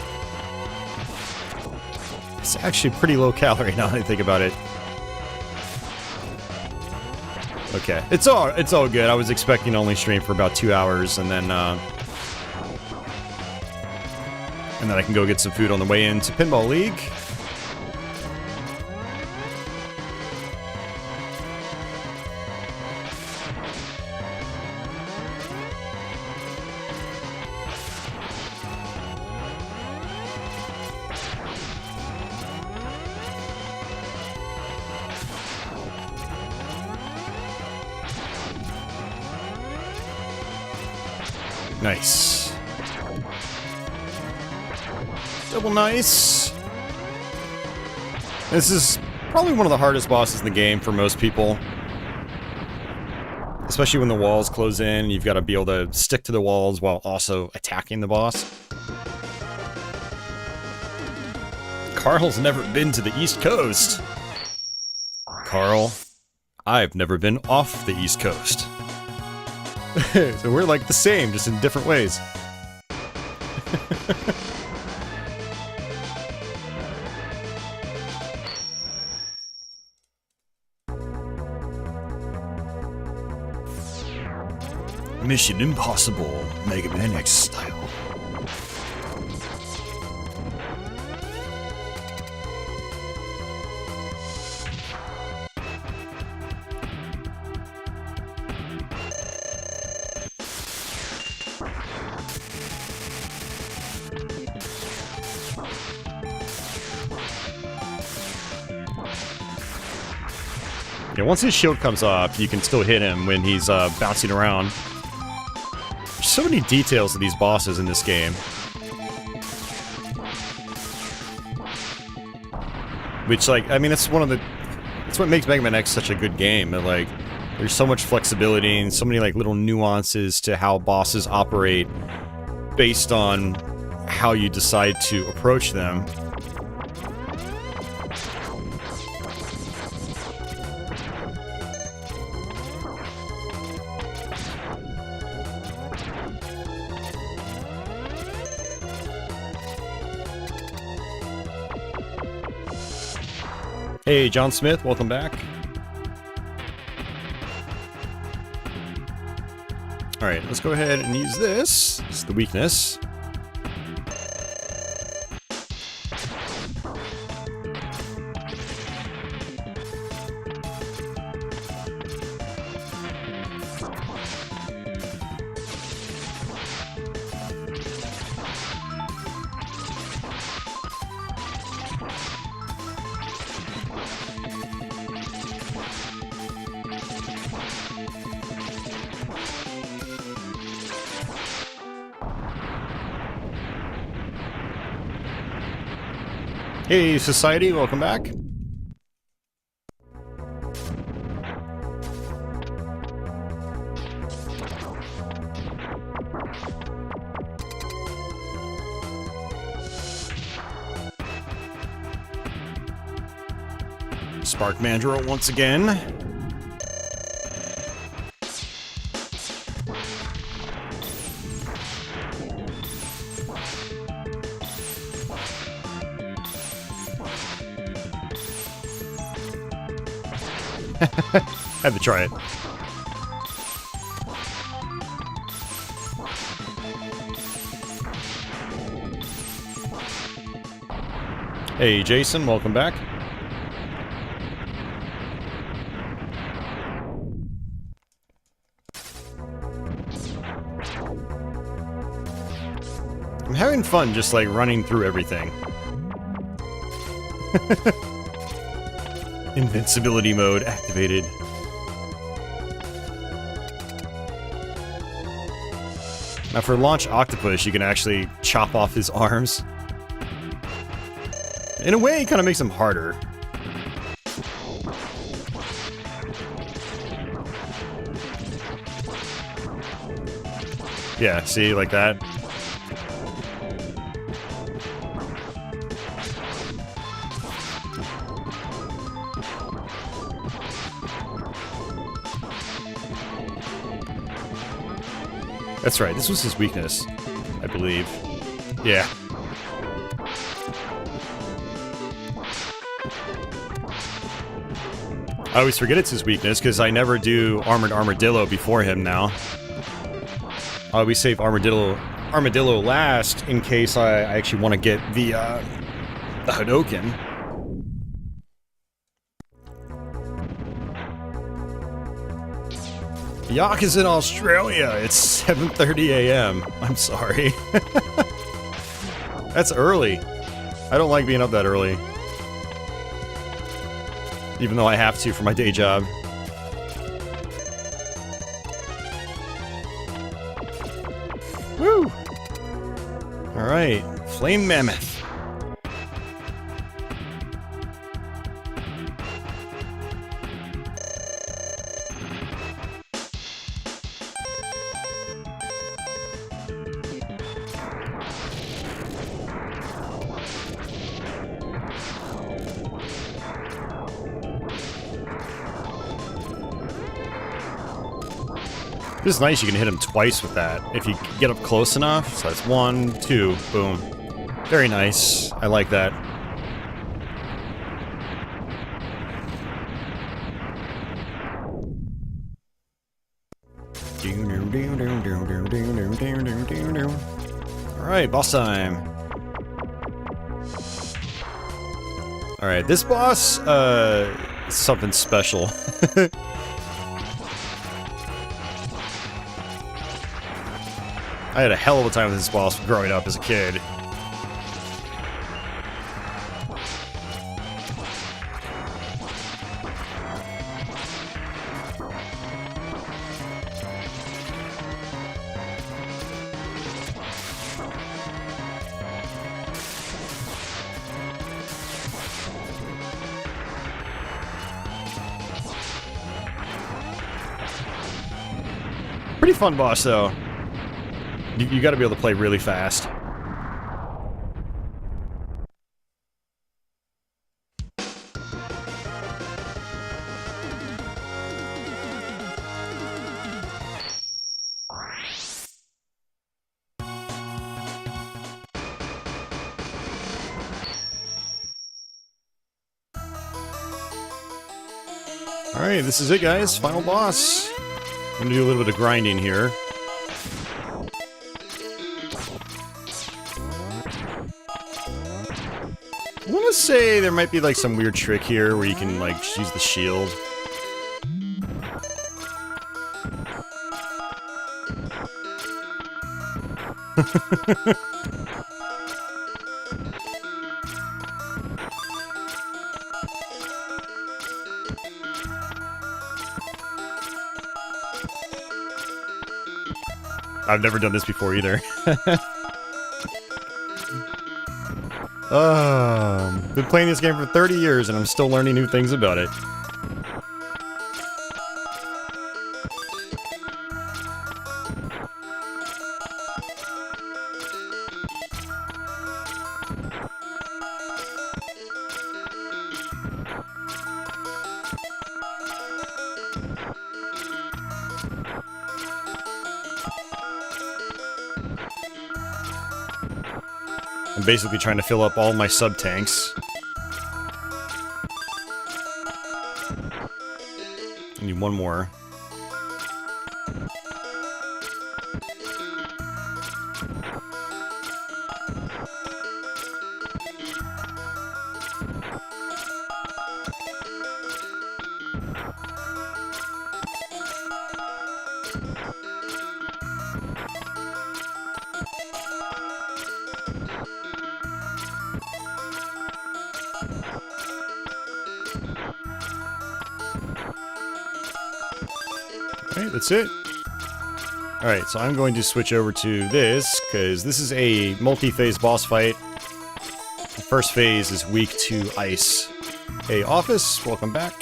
S1: It's actually pretty low calorie now that I think about it. Okay, it's all good. I was expecting to only stream for about 2 hours, and then I can go get some food on the way into Pinball League. Nice. Double nice. This is probably one of the hardest bosses in the game for most people. Especially when the walls close in, you've got to be able to stick to the walls while also attacking the boss. Carl's never been to the East Coast. Carl, I've never been off the East Coast. So we're like the same, just in different ways. Mission Impossible, Mega Man X style. Yeah, once his shield comes off, you can still hit him when he's bouncing around. There's so many details to these bosses in this game. Which, like, I mean, that's what makes Mega Man X such a good game. And, like, there's so much flexibility and so many, like, little nuances to how bosses operate based on how you decide to approach them. Hey, John Smith, welcome back. Alright, let's go ahead and use this. It's the weakness. Hey, Society, welcome back. Spark Mandrill once again. Had to try it. Hey, Jason, welcome back. I'm having fun just like running through everything. Invincibility mode activated. Now for Launch Octopus, you can actually chop off his arms. In a way, it kind of makes him harder. Yeah, see, like that. That's right, this was his weakness, I believe. Yeah. I always forget it's his weakness, because I never do Armored Armadillo before him now. I always save Armadillo last, in case I actually want to get the Hadoken. Yak is in Australia. It's 7:30 a.m. I'm sorry. That's early. I don't like being up that early. Even though I have to for my day job. Woo! Alright, Flame Mammoth. This is nice, you can hit him twice with that, if you get up close enough. So that's 1, 2, boom. Very nice. I like that. Alright, boss time. Alright, this boss, is something special. I had a hell of a time with this boss growing up as a kid. Pretty fun boss, though. You gotta be able to play really fast. Alright, this is it, guys. Final boss. I'm gonna do a little bit of grinding here. I want to say there might be like some weird trick here where you can like just use the shield. I've never done this before either. Been playing this game for 30 years and I'm still learning new things about it. I'm basically trying to fill up all my sub-tanks. I need one more. Alright, that's it. Alright, so I'm going to switch over to this, because this is a multi-phase boss fight. The first phase is weak to ice. Hey, Office, welcome back.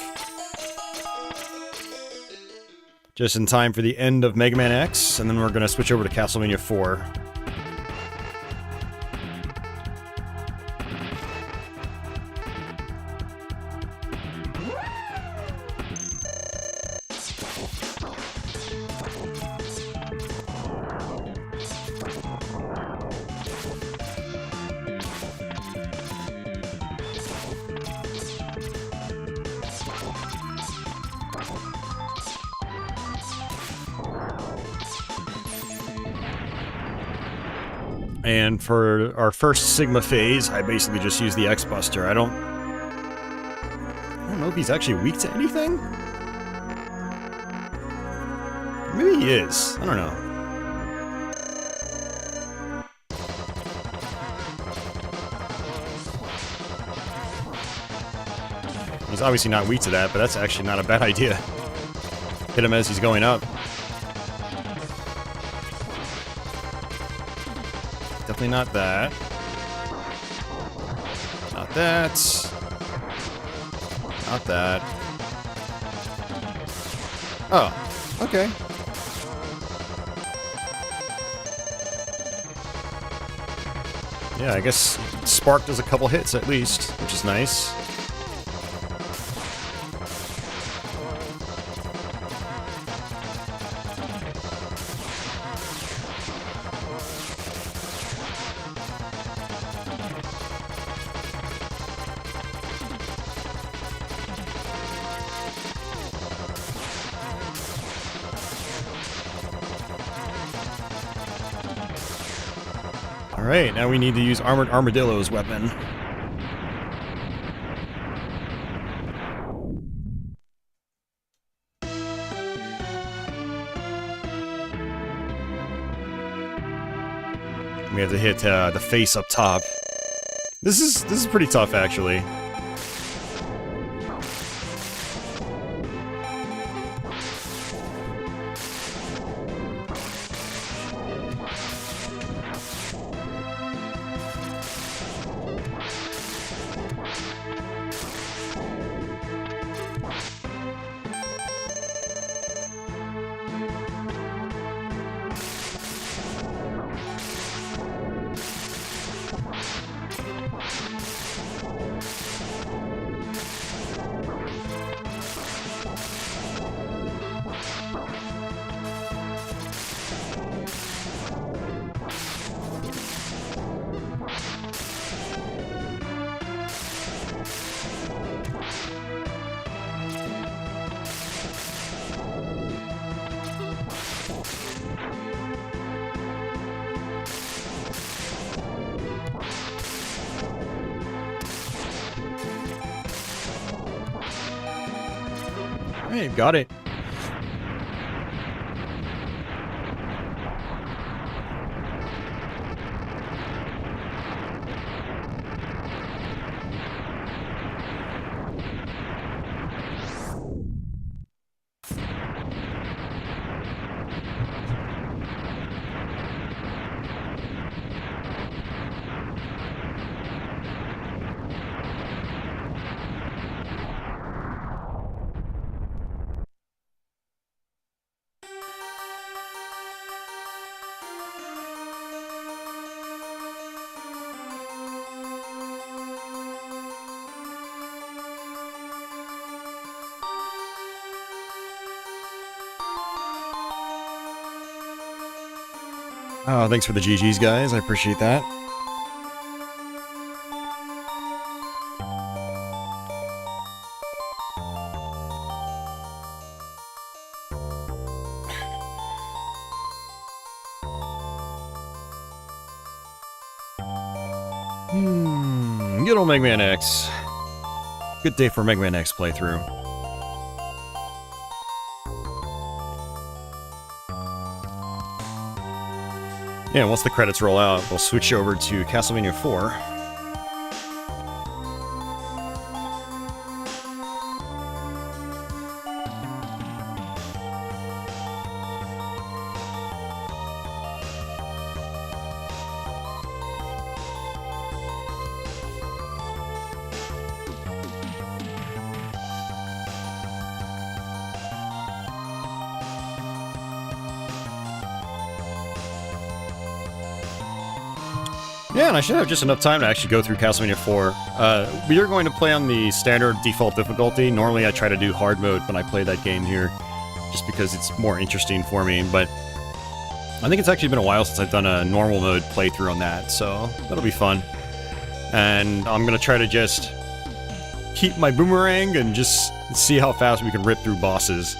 S1: Just in time for the end of Mega Man X, and then we're going to switch over to Castlevania IV. And for our first Sigma phase, I basically just use the X-Buster. I don't know if he's actually weak to anything? Maybe he is. I don't know. He's obviously not weak to that, but that's actually not a bad idea. Hit him as he's going up. Definitely not that. Not that. Not that. Oh, okay. Yeah, I guess Spark does a couple hits at least, which is nice. Alright, now we need to use Armored Armadillo's weapon. We have to hit the face up top. This is pretty tough, actually. Hey, got it. Oh, thanks for the GGs, guys. I appreciate that. Good old Mega Man X. Good day for Mega Man X playthrough. Yeah, once the credits roll out, we'll switch over to Castlevania IV. Yeah, and I should have just enough time to actually go through Castlevania IV. We are going to play on the standard default difficulty. Normally I try to do hard mode when I play that game here, just because it's more interesting for me, but I think it's actually been a while since I've done a normal mode playthrough on that, so that'll be fun. And I'm going to try to just keep my boomerang and just see how fast we can rip through bosses.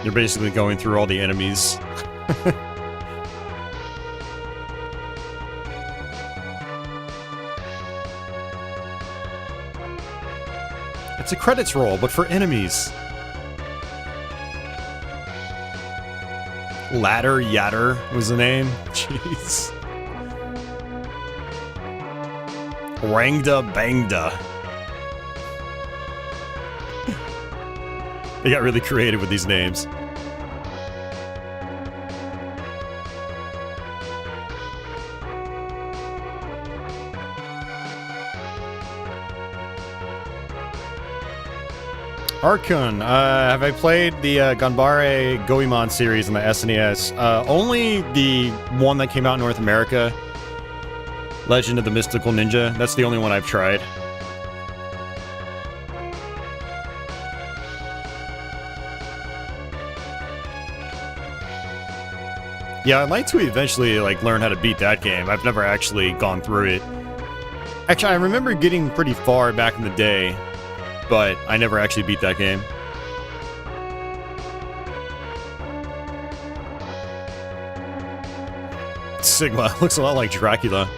S1: You're basically going through all the enemies. It's a credits roll, but for enemies. Ladder Yatter was the name. Jeez. Rangda Bangda. They got really creative with these names. Arkun, have I played the Ganbare Goemon series in the SNES? Only the one that came out in North America. Legend of the Mystical Ninja. That's the only one I've tried. Yeah, I'd like to eventually, like, learn how to beat that game. I've never actually gone through it. Actually, I remember getting pretty far back in the day, but I never actually beat that game. Sigma looks a lot like Dracula.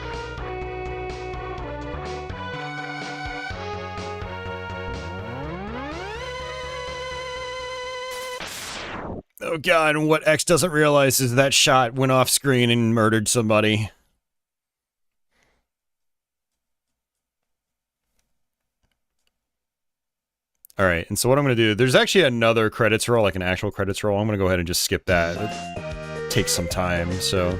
S1: Oh god, and what X doesn't realize is that shot went off screen and murdered somebody. Alright, and so what I'm going to do, there's actually another credits roll, like an actual credits roll. I'm going to go ahead and just skip that. It takes some time, so...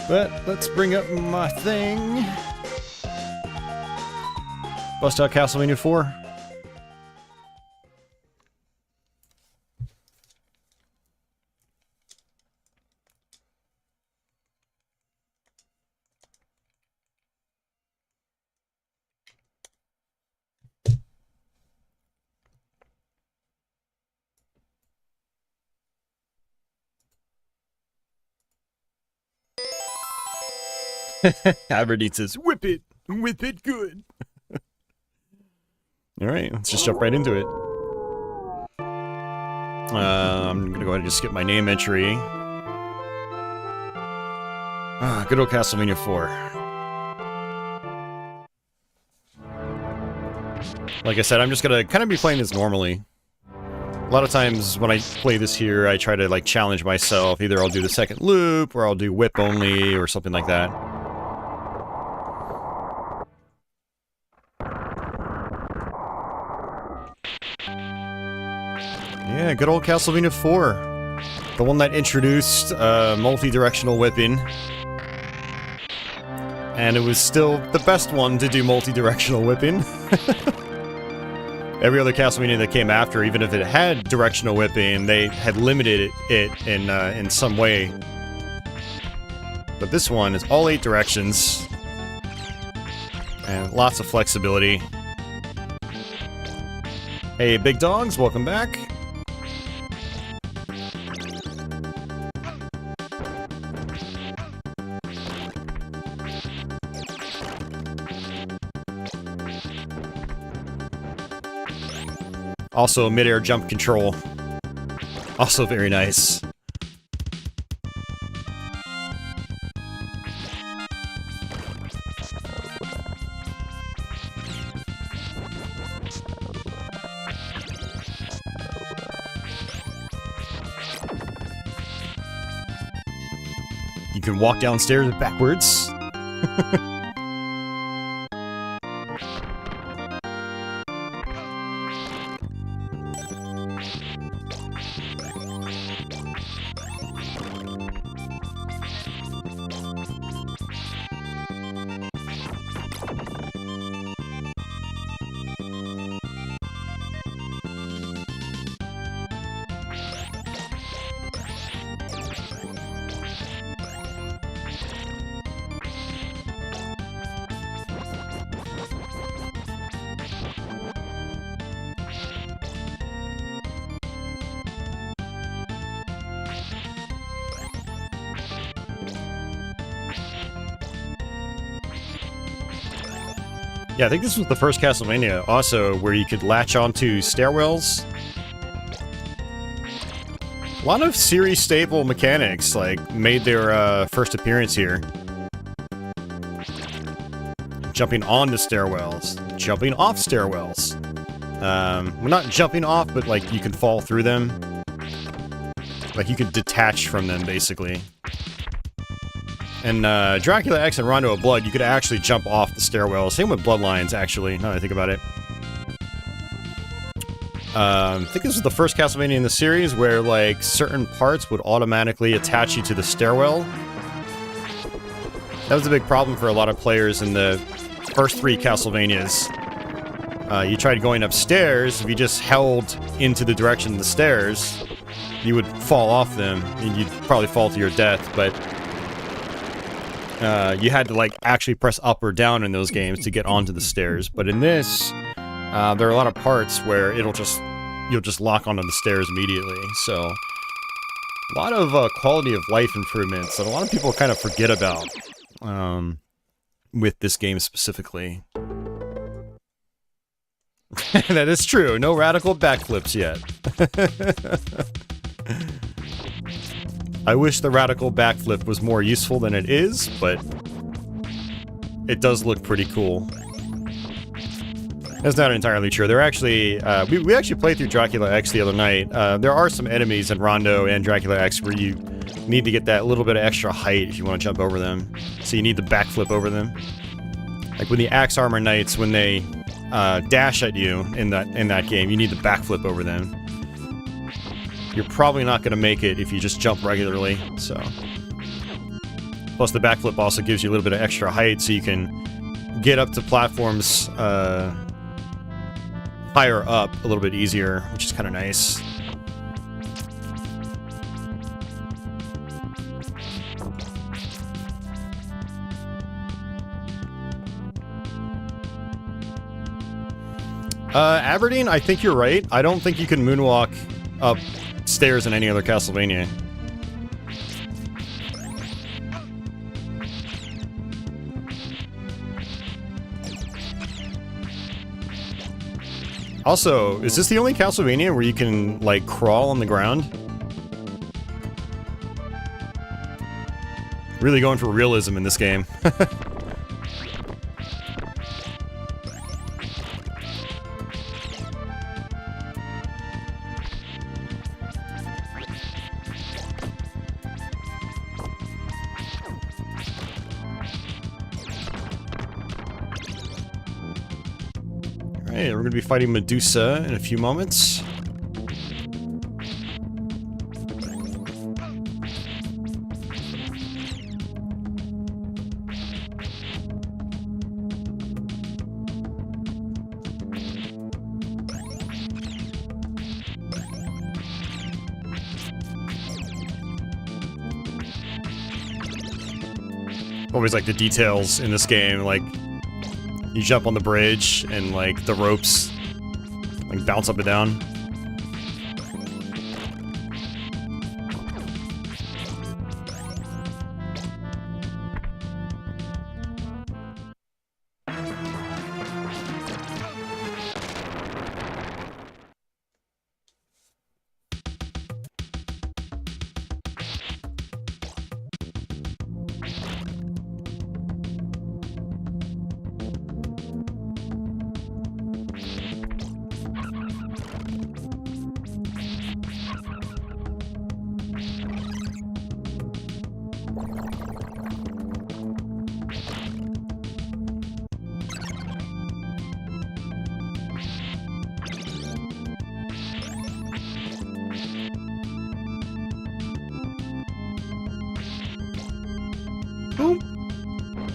S1: But, let's bring up my thing. Bust out Castlevania IV. Aberdeen says, whip it good. Alright, let's just jump right into it. I'm gonna go ahead and just skip my name entry. Good old Castlevania IV. Like I said, I'm just gonna kind of be playing this normally. A lot of times when I play this here, I try to, like, challenge myself. Either I'll do the second loop, or I'll do whip only, or something like that. Yeah, good old Castlevania IV. The one that introduced multi-directional whipping. and it was still the best one to do multi-directional whipping. Every other Castlevania that came after, even if it had directional whipping, they had limited it in some way. But this one is all 8 directions, and lots of flexibility. Hey, big dogs, welcome back. Also, mid-air jump control. Also very nice. You can walk downstairs backwards. Yeah, I think this was the first Castlevania also where you could latch onto stairwells. A lot of series stable mechanics like made their first appearance here. Jumping onto stairwells, jumping off stairwells. Well, not jumping off, but like you can fall through them. Like you could detach from them, basically. And Dracula X and Rondo of Blood, you could actually jump off the stairwell. Same with Bloodlines, actually, now that I think about it. I think this was the first Castlevania in the series where, like, certain parts would automatically attach you to the stairwell. That was a big problem for a lot of players in the first 3 Castlevanias. You tried going upstairs, if you just held into the direction of the stairs, you would fall off them, and you'd probably fall to your death, but... you had to, like, actually press up or down in those games to get onto the stairs. But in this, there are a lot of parts where you'll just lock onto the stairs immediately. So, a lot of quality of life improvements that a lot of people kind of forget about with this game specifically. That is true. No radical backflips yet. I wish the radical backflip was more useful than it is, but it does look pretty cool. That's not entirely true. They're actually, we actually played through Dracula X the other night. There are some enemies in Rondo and Dracula X where you need to get that little bit of extra height if you want to jump over them. So you need the backflip over them. Like when the Axe Armor Knights, when they dash at you in that game, you need the backflip over them. You're probably not going to make it if you just jump regularly, so... Plus the backflip also gives you a little bit of extra height, so you can get up to platforms higher up a little bit easier, which is kind of nice. Aberdeen, I think you're right. I don't think you can moonwalk up stairs in any other Castlevania. Also, is this the only Castlevania where you can, like, crawl on the ground? Really going for realism in this game. Alright, we're going to be fighting Medusa in a few moments. Always like the details in this game, like you jump on the bridge and like the ropes like bounce up and down.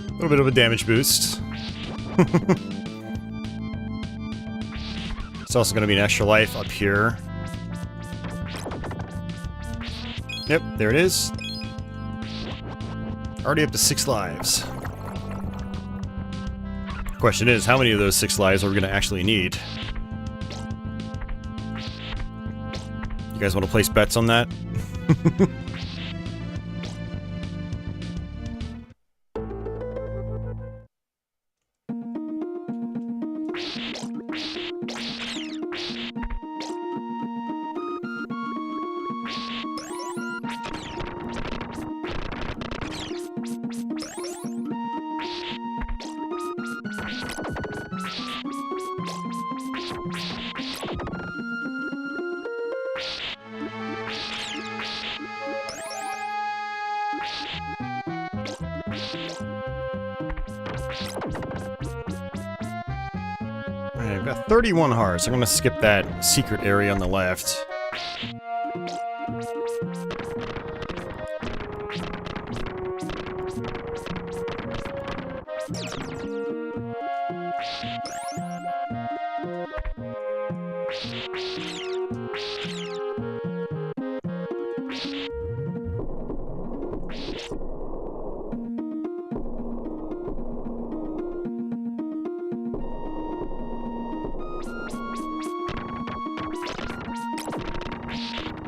S1: A little bit of a damage boost. It's also going to be an extra life up here. Yep, there it is. Already up to 6 lives. Question is, how many of those 6 lives are we going to actually need? You guys want to place bets on that? Alright, I've got 31 hearts. I'm gonna skip that secret area on the left.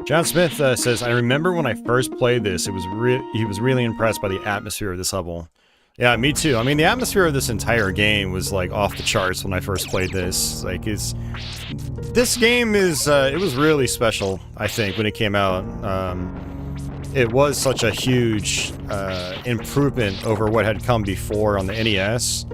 S1: John Smith says, I remember when I first played this, he was really impressed by the atmosphere of this level. Yeah, me too. I mean, the atmosphere of this entire game was like off the charts when I first played this. Like, this game is, it was really special, I think, when it came out. It was such a huge improvement over what had come before on the NES.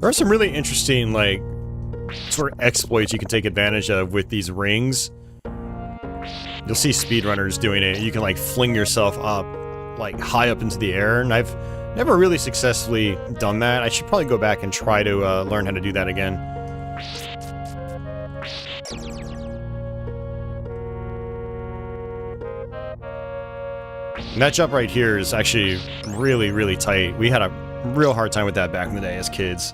S1: There are some really interesting, like, sort of exploits you can take advantage of with these rings. You'll see speedrunners doing it. You can, like, fling yourself up, like, high up into the air, and I've never really successfully done that. I should probably go back and try to learn how to do that again. And that jump right here is actually really, really tight. We had a real hard time with that back in the day as kids.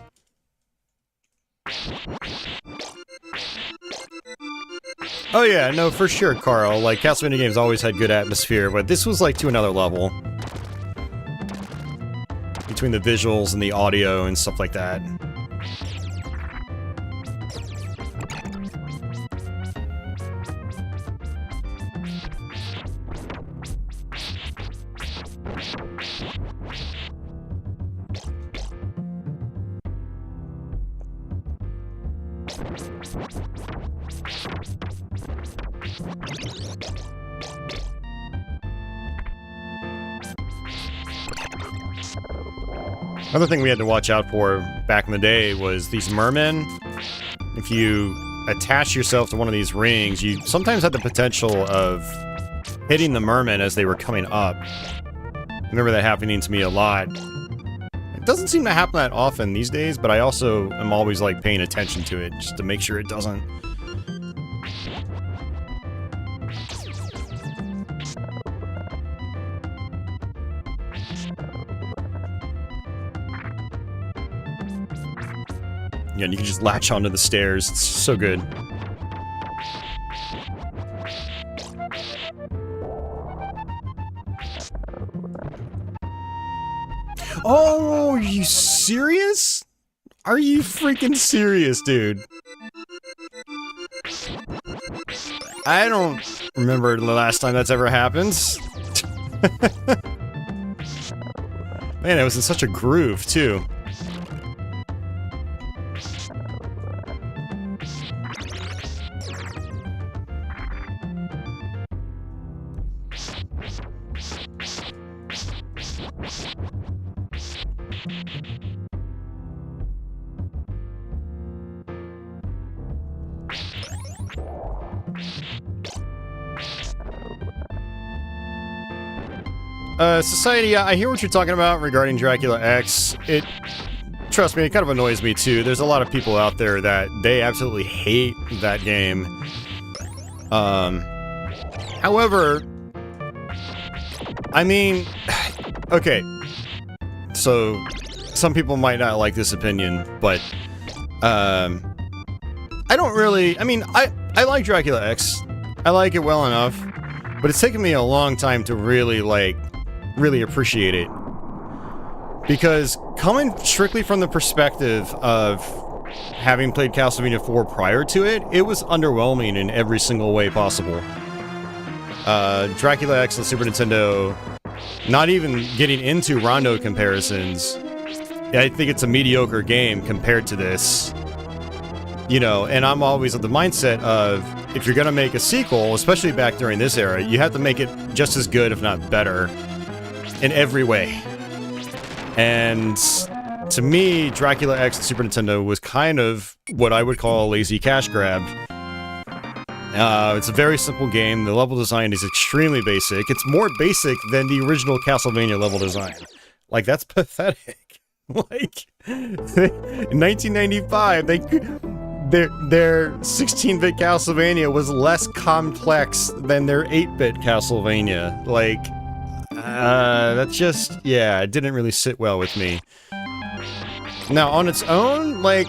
S1: Oh yeah, no, for sure, Carl. Like, Castlevania games always had good atmosphere, but this was like to another level. Between the visuals and the audio and stuff like that. Another thing we had to watch out for back in the day was these mermen. If you attach yourself to one of these rings, you sometimes had the potential of hitting the mermen as they were coming up. I remember that happening to me a lot. It doesn't seem to happen that often these days, but I also am always like paying attention to it just to make sure it doesn't. Yeah, and you can just latch onto the stairs. It's so good. Oh, are you serious? Are you freaking serious, dude? I don't remember the last time that's ever happened. Man, it was in such a groove, too. Society, I hear what you're talking about regarding Dracula X. Trust me, it kind of annoys me too. There's a lot of people out there that they absolutely hate that game. However, I mean, okay, so some people might not like this opinion, but, I don't really, I mean, I like Dracula X. I like it well enough, but it's taken me a long time to really, really appreciate it. Because coming strictly from the perspective of having played Castlevania IV prior to it, it was underwhelming in every single way possible. Dracula X on Super Nintendo, not even getting into Rondo comparisons, I think it's a mediocre game compared to this. You know, and I'm always of the mindset of, if you're gonna make a sequel, especially back during this era, you have to make it just as good, if not better, in every way. And to me, Dracula X on Super Nintendo was kind of what I would call a lazy cash grab. It's a very simple game. The level design is extremely basic. It's more basic than the original Castlevania level design. Like, that's pathetic. Like, in 1995, their 16-bit Castlevania was less complex than their 8-bit Castlevania. Like, that just, yeah, it didn't really sit well with me. Now, on its own, like,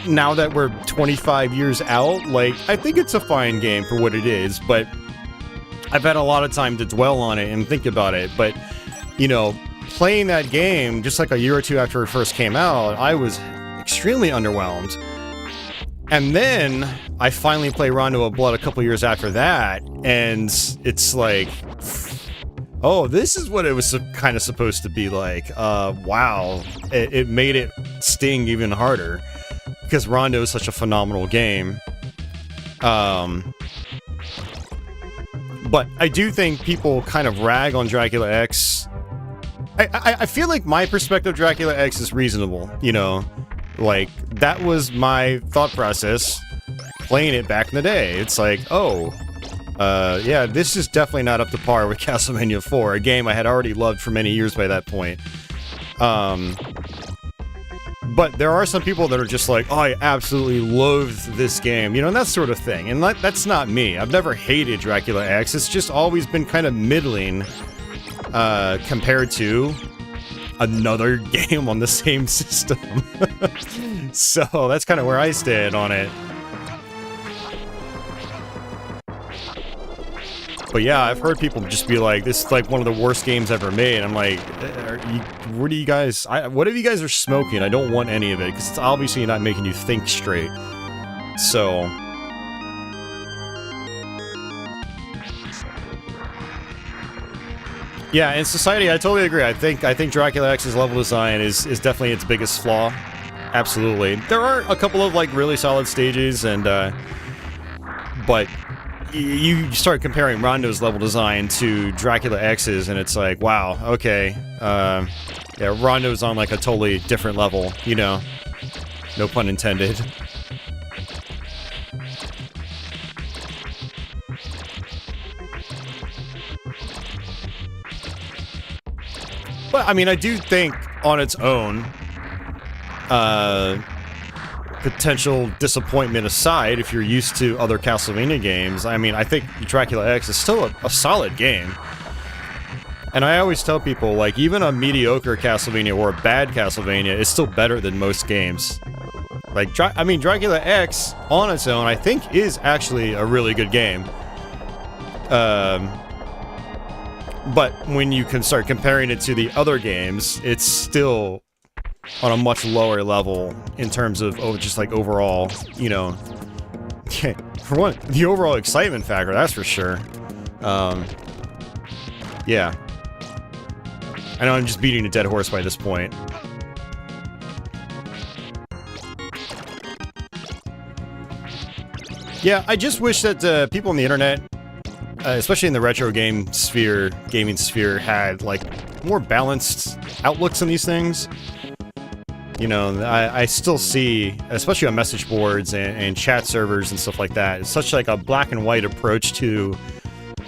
S1: now that we're 25 years out, like, I think it's a fine game for what it is, but I've had a lot of time to dwell on it and think about it, but, you know, playing that game, just like a year or two after it first came out, I was extremely underwhelmed. And then, I finally played Rondo of Blood a couple years after that, and it's like, oh, this is what it was kind of supposed to be like. Wow. It made it sting even harder, because Rondo is such a phenomenal game. But I do think people kind of rag on Dracula X. I feel like my perspective of Dracula X is reasonable, you know? Like, that was my thought process playing it back in the day. It's like, oh, yeah, this is definitely not up to par with Castlevania IV, a game I had already loved for many years by that point. But there are some people that are just like, oh, I absolutely loathe this game, you know, and that sort of thing. And that's not me. I've never hated Dracula X. It's just always been kind of middling compared to another game on the same system. So that's kind of where I stand on it. But yeah, I've heard people just be like, this is like one of the worst games ever made. I'm like, what do you guys, whatever you guys are smoking, I don't want any of it, because it's obviously not making you think straight. So yeah, in Society, I totally agree. I think Dracula X's level design is definitely its biggest flaw. Absolutely. There are a couple of, like, really solid stages, and, but you start comparing Rondo's level design to Dracula X's, and it's like, wow, okay. Yeah, Rondo's on, like, a totally different level, you know? No pun intended. But, I mean, I do think, on its own, potential disappointment aside, if you're used to other Castlevania games, I mean, I think Dracula X is still a solid game. And I always tell people, like, even a mediocre Castlevania or a bad Castlevania is still better than most games. Like, I mean, Dracula X on its own, I think, is actually a really good game. But when you can start comparing it to the other games, it's still on a much lower level in terms of just like overall, you know, for one, the overall excitement factor, that's for sure. Yeah. I know I'm just beating a dead horse by this point. Yeah, I just wish that people on the internet, especially in the retro gaming sphere, had like more balanced outlooks on these things. You know, I still see, especially on message boards and chat servers and stuff like that, it's such like a black and white approach to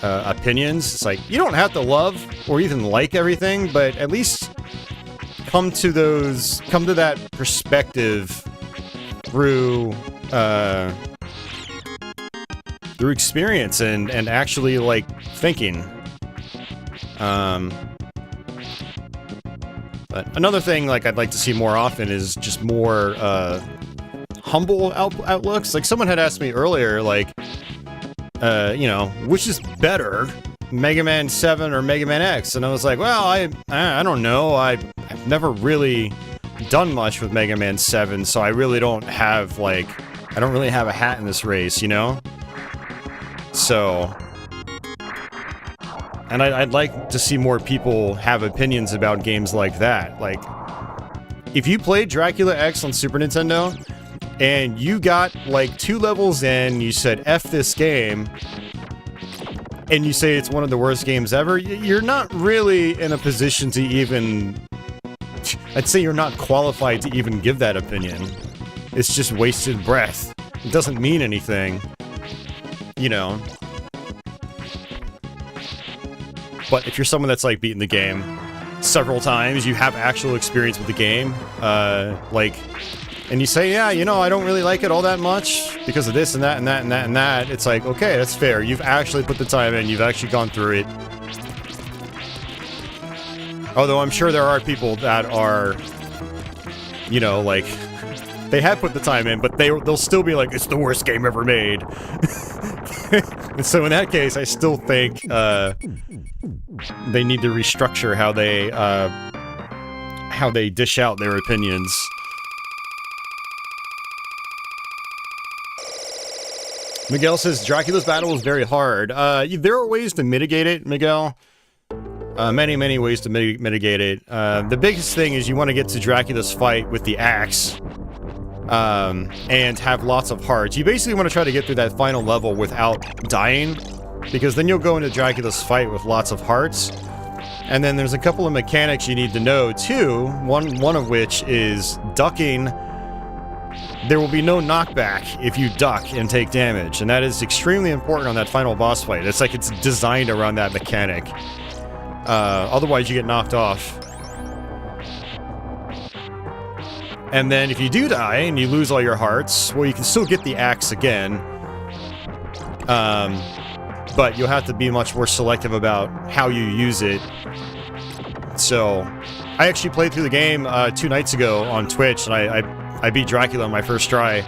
S1: opinions. It's like, you don't have to love or even like everything, but at least come to that perspective through experience and actually like thinking. But another thing like I'd like to see more often is just more humble outlooks. Like someone had asked me earlier, like, you know, which is better, Mega Man 7 or Mega Man X? And I was like, well, I don't know. I've never really done much with Mega Man 7, so I really don't have like, I don't really have a hat in this race, you know? So, and I'd like to see more people have opinions about games like that. Like, if you played Dracula X on Super Nintendo, and you got, like, 2 levels in, you said, F this game, and you say it's one of the worst games ever, you're not really in a position to even... I'd say you're not qualified to even give that opinion. It's just wasted breath. It doesn't mean anything. You know. But if you're someone that's like beaten the game several times, you have actual experience with the game, like, and you say, yeah, you know, I don't really like it all that much because of this and that and that and that and that, it's like, okay, that's fair. You've actually put the time in, you've actually gone through it. Although I'm sure there are people that are, you know, like, they have put the time in, but they'll still be like, it's the worst game ever made. And so in that case, I still think they need to restructure how they dish out their opinions. Miguel says Dracula's battle is very hard. There are ways to mitigate it, Miguel. Many ways to mitigate it. The biggest thing is you want to get to Dracula's fight with the axe. And have lots of hearts. You basically want to try to get through that final level without dying, because then you'll go into Dracula's fight with lots of hearts. And then there's a couple of mechanics you need to know too, one of which is ducking. There will be no knockback if you duck and take damage, and that is extremely important on that final boss fight. It's like it's designed around that mechanic. Otherwise you get knocked off. And then if you do die and you lose all your hearts, well, you can still get the axe again. But you'll have to be much more selective about how you use it. So, I actually played through the game 2 nights ago on Twitch, and I beat Dracula on my first try.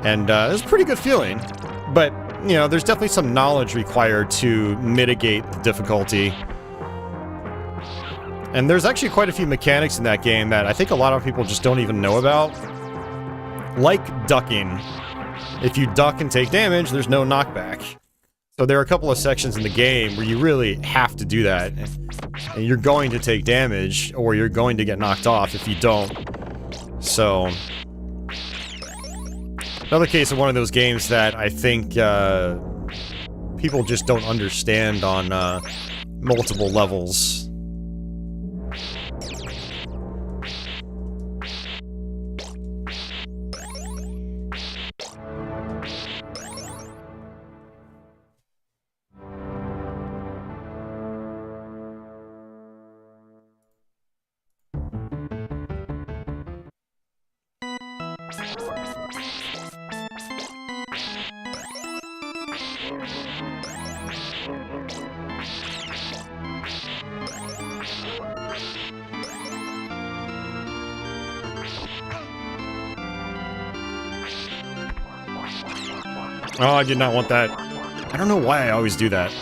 S1: And it was a pretty good feeling. But, you know, there's definitely some knowledge required to mitigate the difficulty. And there's actually quite a few mechanics in that game that I think a lot of people just don't even know about. Like ducking. If you duck and take damage, there's no knockback. So there are a couple of sections in the game where you really have to do that. And you're going to take damage, or you're going to get knocked off if you don't. So... another case of one of those games that I think people just don't understand on multiple levels. Oh, I did not want that. I don't know why I always do that.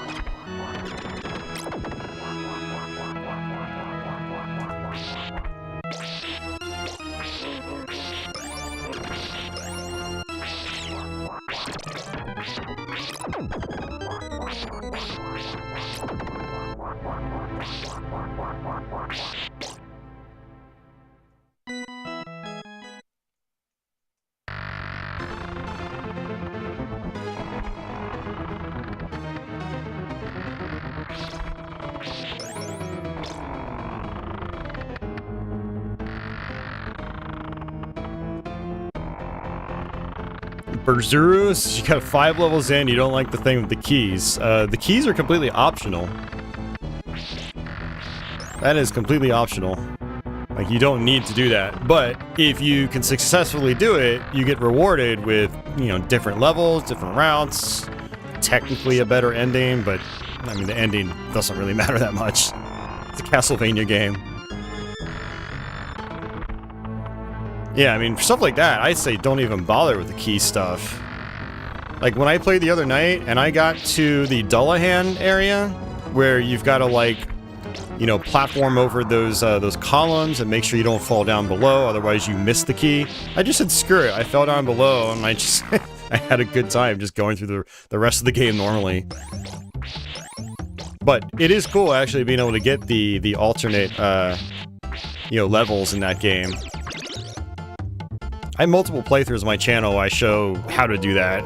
S1: Berzuros, you got 5 levels in, you don't like the thing with the keys. The keys are completely optional. That is completely optional. Like, you don't need to do that. But if you can successfully do it, you get rewarded with, you know, different levels, different routes, technically a better ending, but, I mean, the ending doesn't really matter that much. It's a Castlevania game. Yeah, I mean, for stuff like that, I'd say don't even bother with the key stuff. Like, when I played the other night, and I got to the Dullahan area, where you've got to, like, you know, platform over those columns and make sure you don't fall down below, otherwise you miss the key. I just said, screw it, I fell down below, and I just... I had a good time just going through the rest of the game normally. But it is cool, actually, being able to get the alternate, you know, levels in that game. I have multiple playthroughs on my channel where I show how to do that.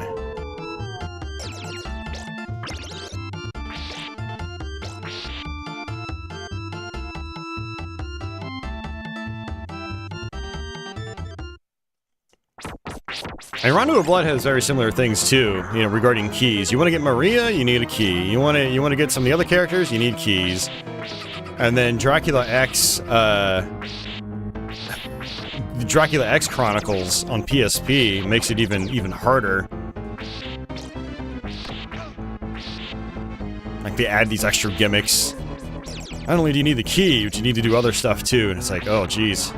S1: And Rondo of Blood has very similar things too, you know, regarding keys. You want to get Maria, you need a key. You want to get some of the other characters, you need keys. And then Dracula X Chronicles on PSP makes it even harder. Like, they add these extra gimmicks. Not only do you need the key, but you need to do other stuff too, and it's like, oh geez.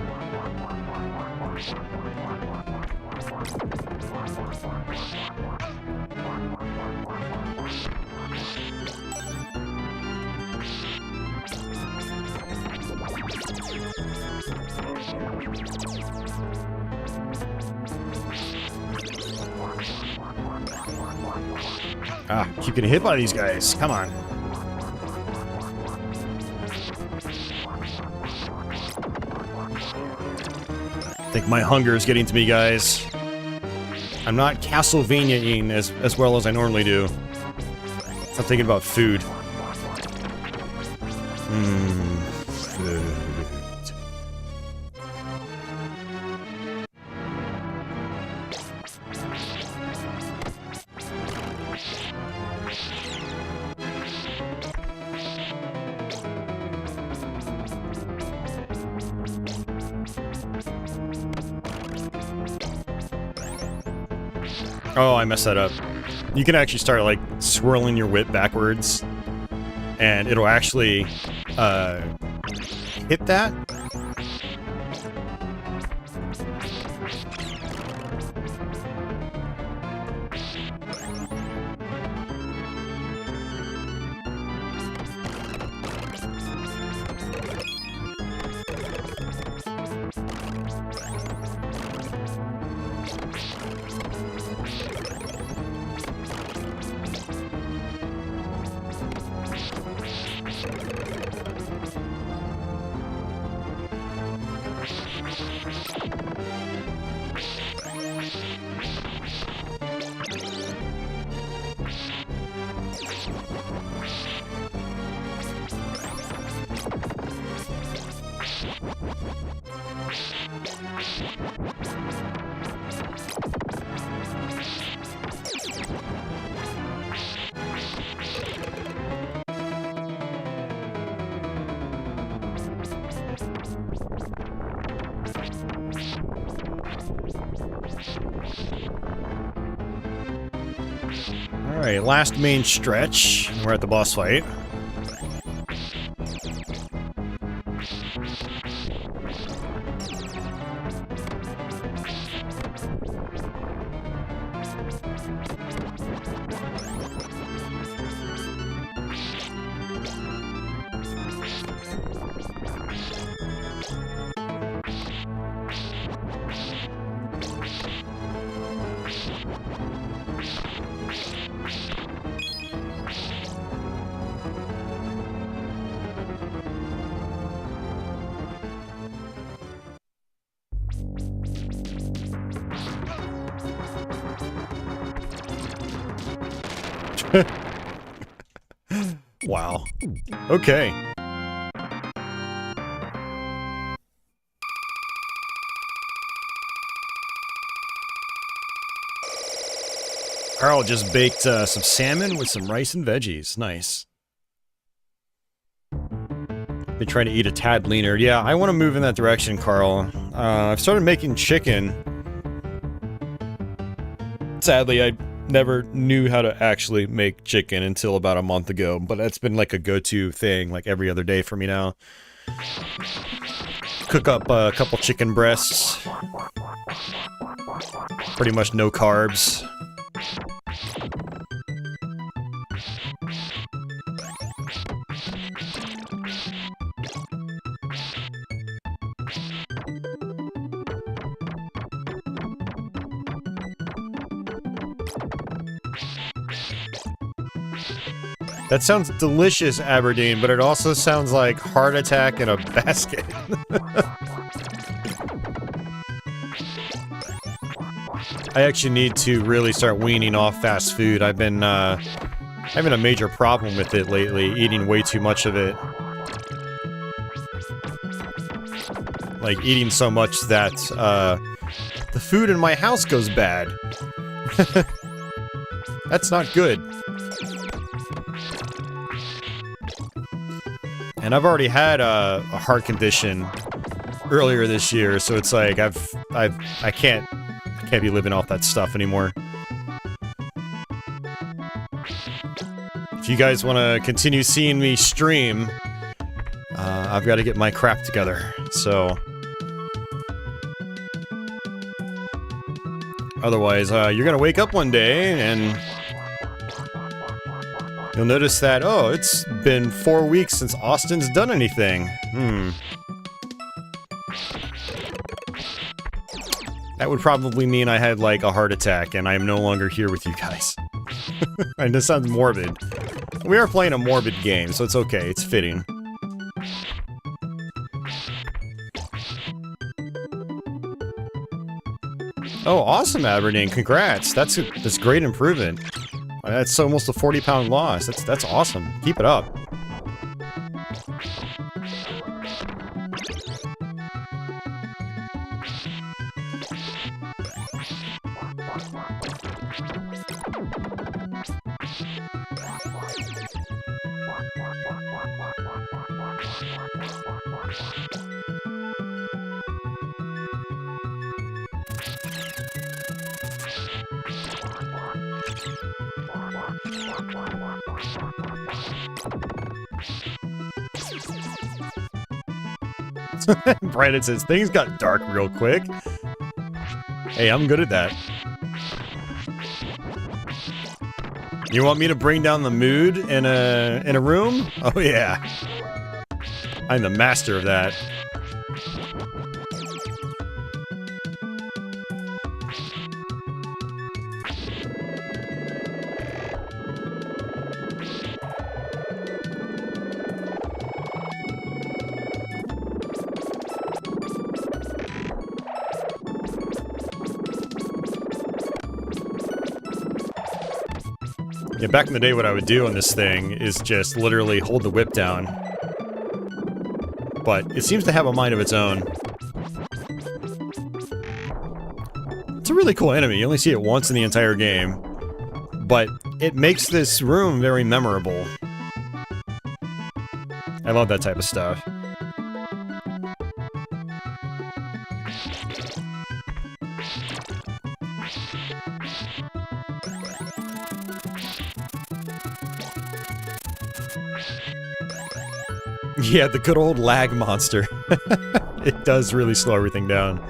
S1: Ah, keep getting hit by these guys. Come on. I think my hunger is getting to me, guys. I'm not Castlevania-ing as well as I normally do. I'm thinking about food. Food. Oh, I messed that up. You can actually start, like, swirling your whip backwards, and it'll actually, hit that. Alright, last main stretch. We're at the boss fight. Wow. Okay. Carl just baked some salmon with some rice and veggies. Nice. Been trying to eat a tad leaner. Yeah, I want to move in that direction, Carl. I've started making chicken. Sadly, I never knew how to actually make chicken until about a month ago, but that's been like a go-to thing, like every other day for me now. Cook up a couple chicken breasts. Pretty much no carbs. That sounds delicious, Aberdeen, but it also sounds like heart attack in a basket. I actually need to really start weaning off fast food. I've been having a major problem with it lately, eating way too much of it. Like, eating so much that the food in my house goes bad. That's not good. And I've already had a heart condition earlier this year, so it's like I can't be living off that stuff anymore. If you guys want to continue seeing me stream, I've got to get my crap together. So otherwise, you're gonna wake up one day and you'll notice that, oh, it's been 4 weeks since Austin's done anything. That would probably mean I had, like, a heart attack and I am no longer here with you guys. And this sounds morbid. We are playing a morbid game, so it's okay. It's fitting. Oh, awesome, Aberdeen. Congrats. That's great improvement. That's almost a 40-pound loss. That's awesome. Keep it up. Brandon says, things got dark real quick. Hey, I'm good at that. You want me to bring down the mood in a room? Oh yeah. I'm the master of that. Yeah, back in the day, what I would do on this thing is just literally hold the whip down. But it seems to have a mind of its own. It's a really cool enemy. You only see it once in the entire game. But it makes this room very memorable. I love that type of stuff. Yeah, the good old lag monster. It does really slow everything down.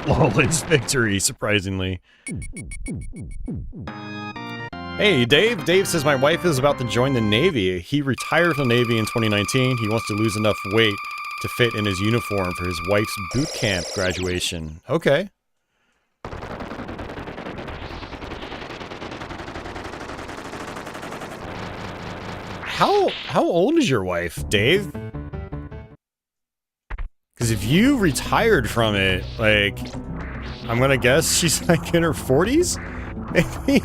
S1: Flawless victory, surprisingly. Hey, Dave. Dave says my wife is about to join the Navy. He retired from the Navy in 2019. He wants to lose enough weight to fit in his uniform for his wife's boot camp graduation. Okay. How old is your wife, Dave? Because if you retired from it, like, I'm gonna guess she's like in her 40s? Maybe?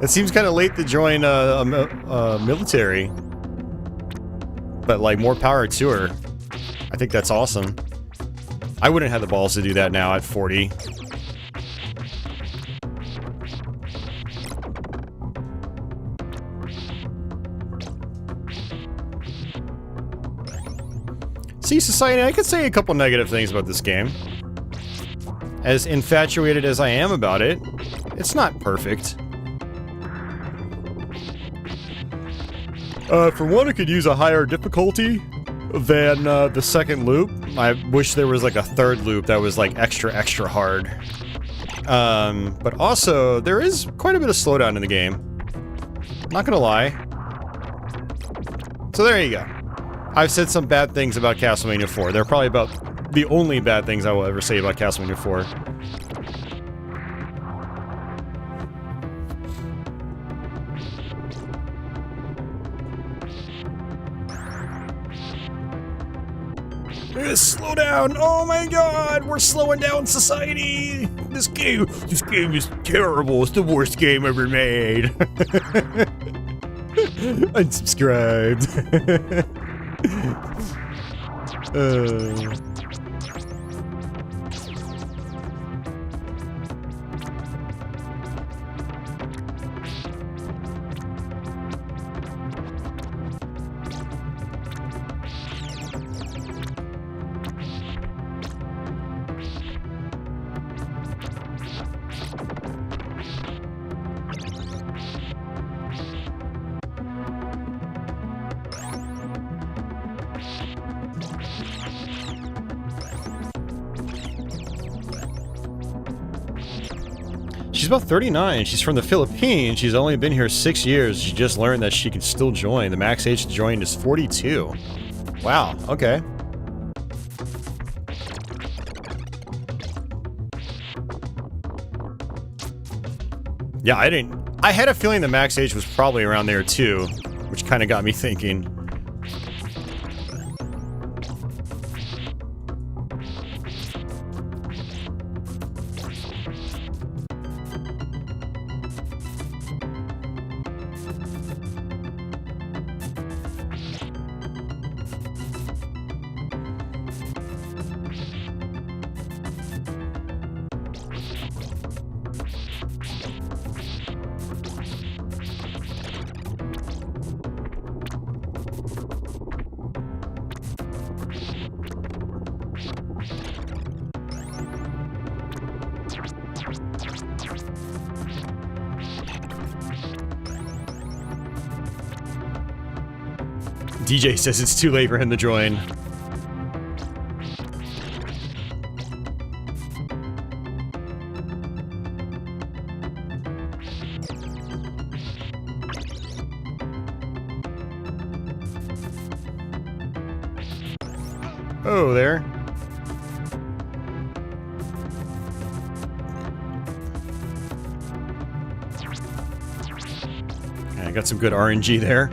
S1: It seems kind of late to join a military. But, like, more power to her. I think that's awesome. I wouldn't have the balls to do that now at 40. See, Society, I could say a couple negative things about this game. As infatuated as I am about it, it's not perfect. For one, it could use a higher difficulty than the second loop. I wish there was like a third loop that was like extra hard. But also, there is quite a bit of slowdown in the game. Not gonna lie. So there you go. I've said some bad things about Castlevania IV. They're probably about the only bad things I will ever say about Castlevania IV. Slow down! Oh my god! We're slowing down society! This game is terrible. It's the worst game ever made. Unsubscribed. She's about 39. She's from the Philippines. She's only been here 6 years. She just learned that she can still join. The max age to join is 42. Wow, okay. Yeah, I had a feeling the max age was probably around there too, which kind of got me thinking. DJ says it's too late for him to join. Oh, there. I got some good RNG there.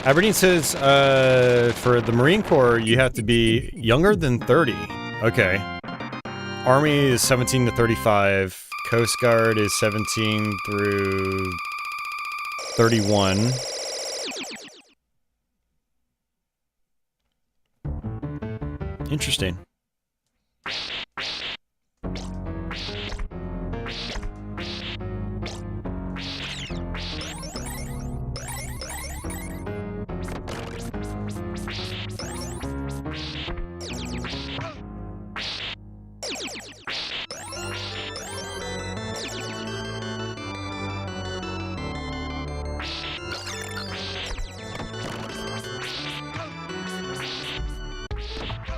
S1: Aberdeen says, for the Marine Corps, you have to be younger than 30. Okay. Army is 17 to 35. Coast Guard is 17 through 31. Interesting.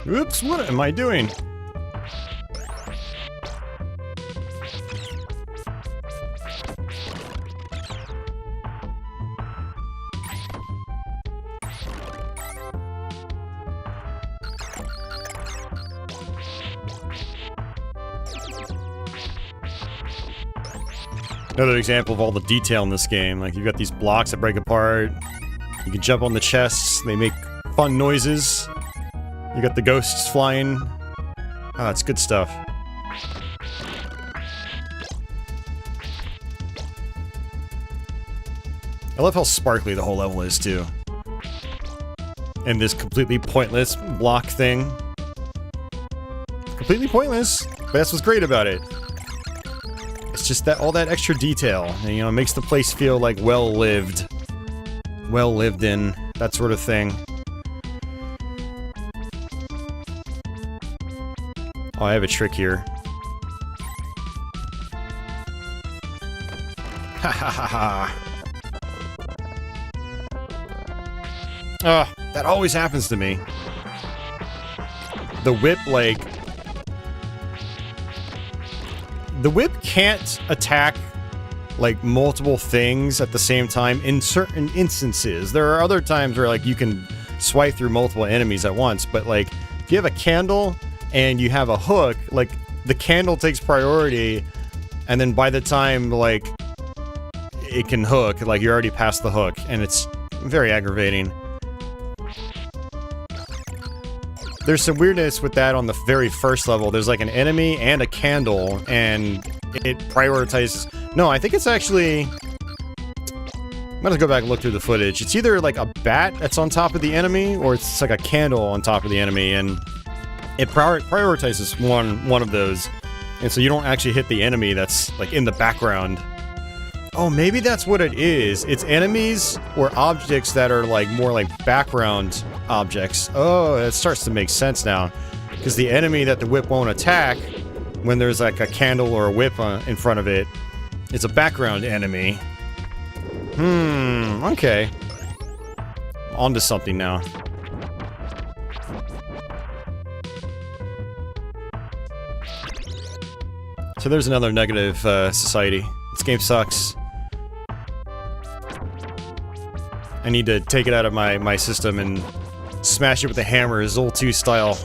S1: Oops, what am I doing? Another example of all the detail in this game. Like, you've got these blocks that break apart. You can jump on the chests. They make fun noises. You got the ghosts flying. Ah, it's good stuff. I love how sparkly the whole level is, too. And this completely pointless block thing. Completely pointless, but that's what's great about it. It's just that all that extra detail, and, you know, it makes the place feel like well-lived. Well-lived in, that sort of thing. Oh, I have a trick here. Ha ha ha ha. Ugh, that always happens to me. The whip, like... The whip can't attack, like, multiple things at the same time in certain instances. There are other times where, like, you can swipe through multiple enemies at once, but, like, if you have a candle and you have a hook, like, the candle takes priority, and then by the time, like, it can hook, like, you're already past the hook, and it's very aggravating. There's some weirdness with that on the very first level. There's, like, an enemy and a candle, and it prioritizes... No, I think it's actually... I'm gonna go back and look through the footage. It's either, like, a bat that's on top of the enemy, or it's, like, a candle on top of the enemy, and... it prioritizes one of those, and so you don't actually hit the enemy that's, like, in the background. Oh, maybe that's what it is. It's enemies or objects that are, like, more like background objects. Oh, it starts to make sense now. Because the enemy that the whip won't attack, when there's, like, a candle or a whip in front of it, is a background enemy. Okay. On to something now. So there's another negative society. This game sucks. I need to take it out of my system and smash it with a hammer, Zol 2 style.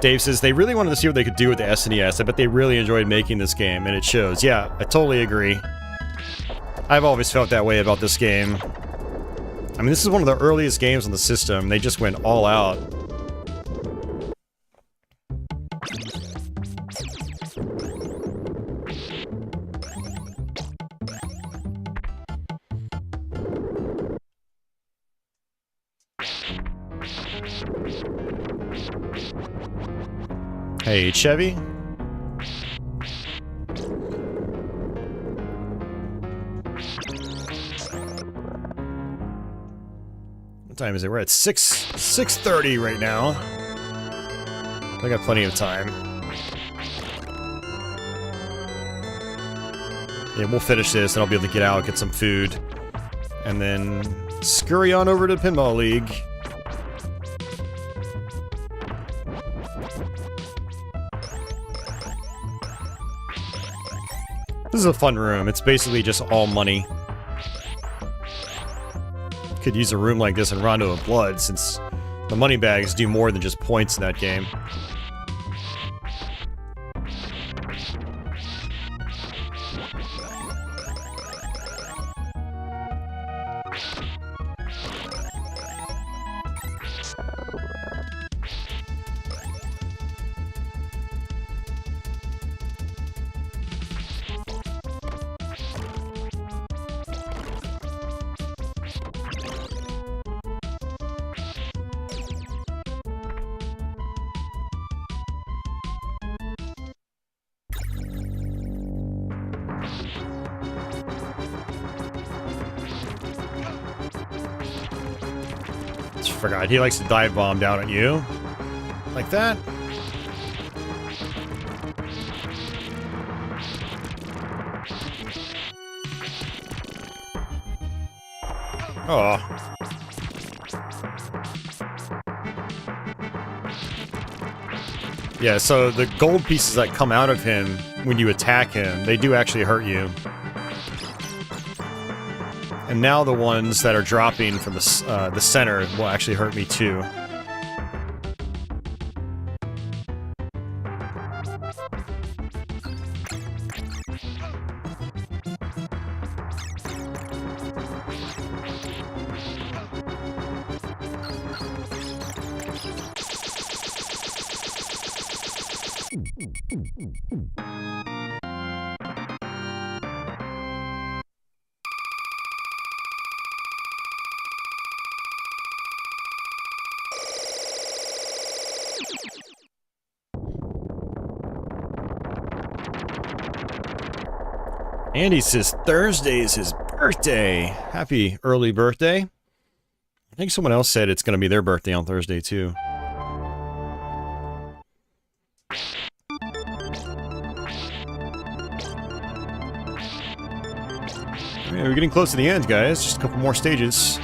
S1: Dave says they really wanted to see what they could do with the SNES. I bet they really enjoyed making this game, and it shows. Yeah, I totally agree. I've always felt that way about this game. I mean, this is one of the earliest games on the system. They just went all out. Hey, Chevy. What time is it? We're at 6:30 right now. I got plenty of time. Yeah, we'll finish this and I'll be able to get out, get some food, and then scurry on over to Pinball League. This is a fun room. It's basically just all money. Could use a room like this in Rondo of Blood, since the money bags do more than just points in that game. forgot. He likes to dive bomb down at you. Like that. Oh. Yeah, so the gold pieces that come out of him when you attack him, they do actually hurt you. And now the ones that are dropping from the center will actually hurt me too. Andy says Thursday is his birthday. Happy early birthday. I think someone else said it's going to be their birthday on Thursday, too. Yeah, we're getting close to the end, guys. Just a couple more stages.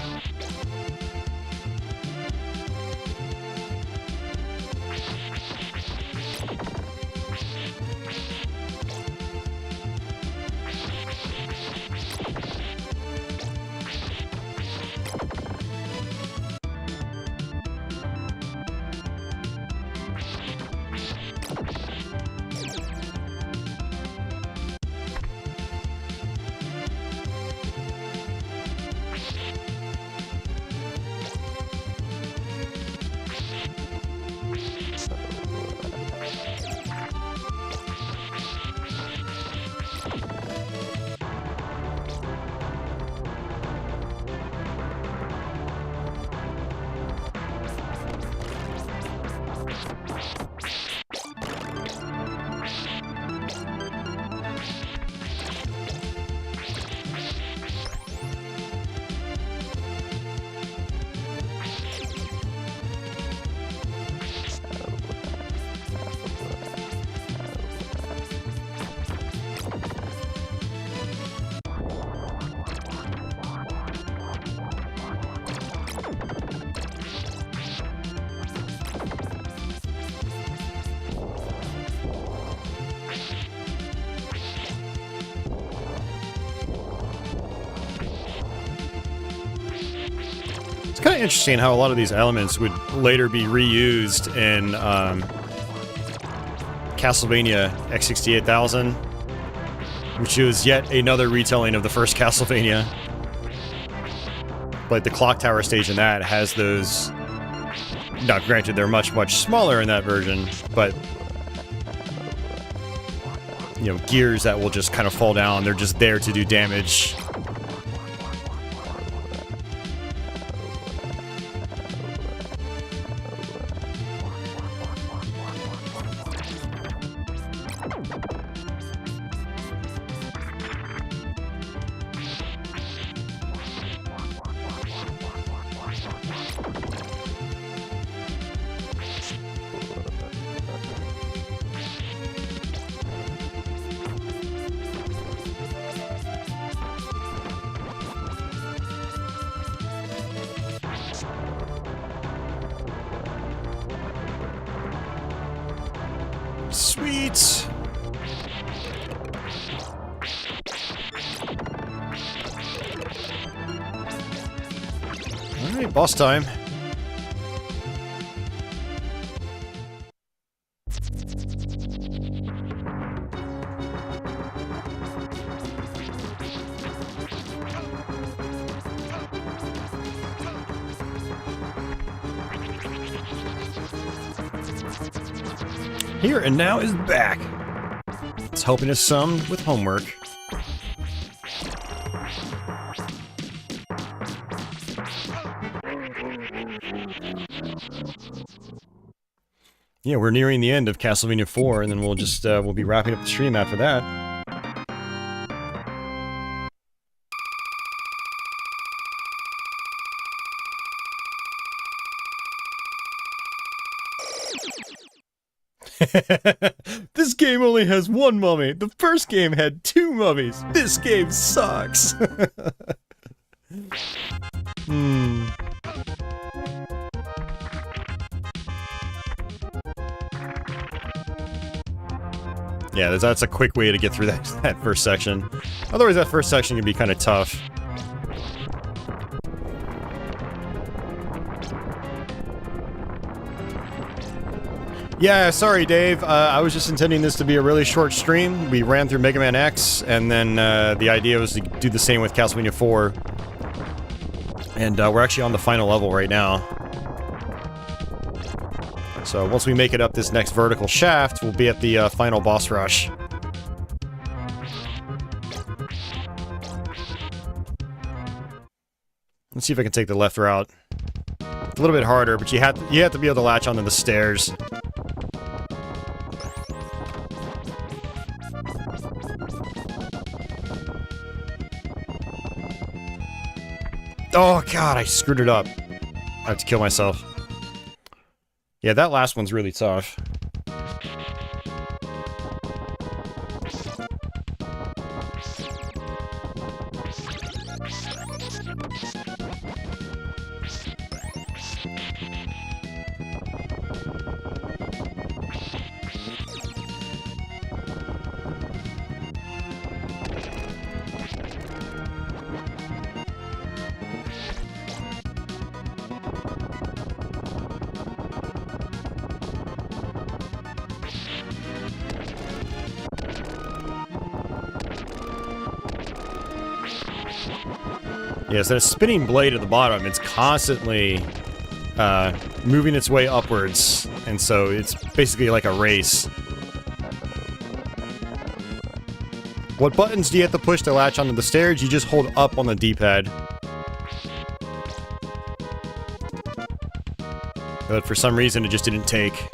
S1: It's kind of interesting how a lot of these elements would later be reused in Castlevania X68000, which was yet another retelling of the first Castlevania. But the clock tower stage in that has those... Now, granted, they're much, much smaller in that version, but... You know, gears that will just kind of fall down. They're just there to do damage. Sweet! Alright, boss time. Here and Now is back. It's helping us some with homework. Yeah, we're nearing the end of Castlevania IV, and then we'll just we'll be wrapping up the stream after that. This game only has one mummy. The first game had 2 mummies. This game sucks. Yeah, that's a quick way to get through that first section. Otherwise, that first section can be kind of tough. Yeah, sorry, Dave. I was just intending this to be a really short stream. We ran through Mega Man X, and then the idea was to do the same with Castlevania IV. And we're actually on the final level right now. So once we make it up this next vertical shaft, we'll be at the final boss rush. Let's see if I can take the left route. It's a little bit harder, but you have to be able to latch onto the stairs. Oh god, I screwed it up. I have to kill myself. Yeah, that last one's really tough. Yeah, so the spinning blade at the bottom, it's constantly moving its way upwards, and so it's basically like a race. What buttons do you have to push to latch onto the stairs? You just hold up on the D-pad. But for some reason, it just didn't take.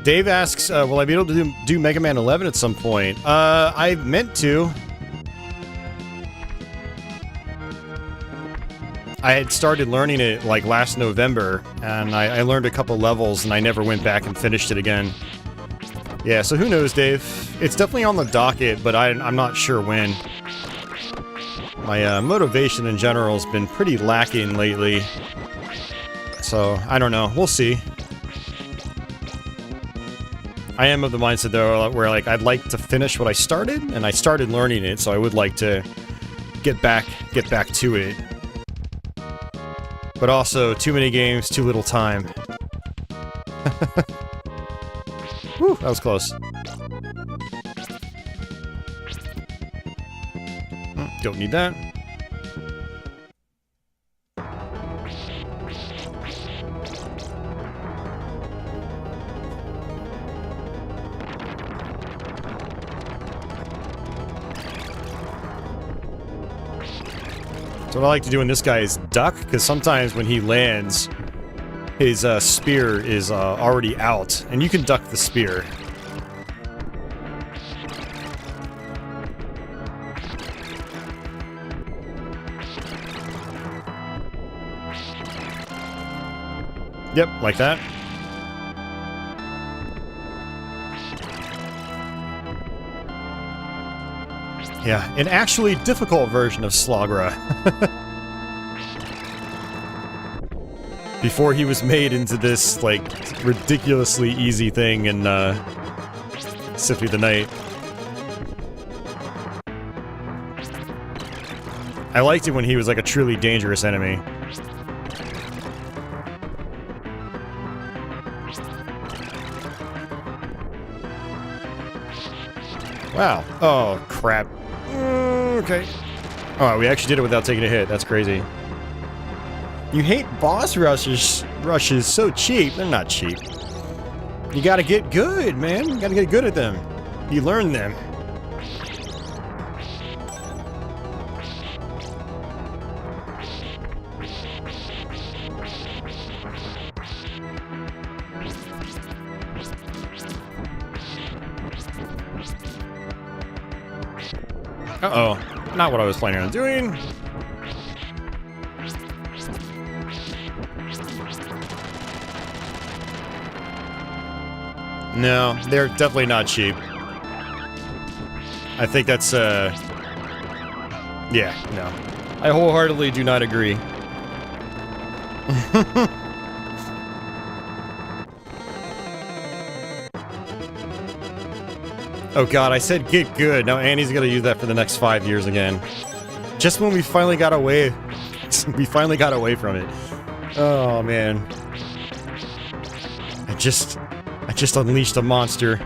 S1: Dave asks, will I be able to do Mega Man 11 at some point? I meant to. I had started learning it, like, last November, and I learned a couple levels, and I never went back and finished it again. Yeah, so who knows, Dave? It's definitely on the docket, but I'm not sure when. My motivation in general has been pretty lacking lately. So, I don't know. We'll see. I am of the mindset, though, where, like, I'd like to finish what I started, and I started learning it, so I would like to get back to it. But also, too many games, too little time. Whew, that was close. Don't need that. So what I like to do in this guy is duck, because sometimes when he lands, his spear is already out, and you can duck the spear. Yep, like that. Yeah, an actually difficult version of Slogra. Before he was made into this, like, ridiculously easy thing in, Symphony of the Night. I liked it when he was, like, a truly dangerous enemy. Wow. Oh, crap. Okay. Oh, we actually did it without taking a hit. That's crazy. You hate boss rushes so cheap. They're not cheap. You gotta get good, man. You gotta get good at them. You learn them. Uh-oh. Not what I was planning on doing. No, they're definitely not cheap. I think that's, yeah, no. I wholeheartedly do not agree. Oh god, I said get good. Now Annie's gonna use that for the next 5 years again. Just when we finally got away. We finally got away from it. Oh man. I just unleashed a monster.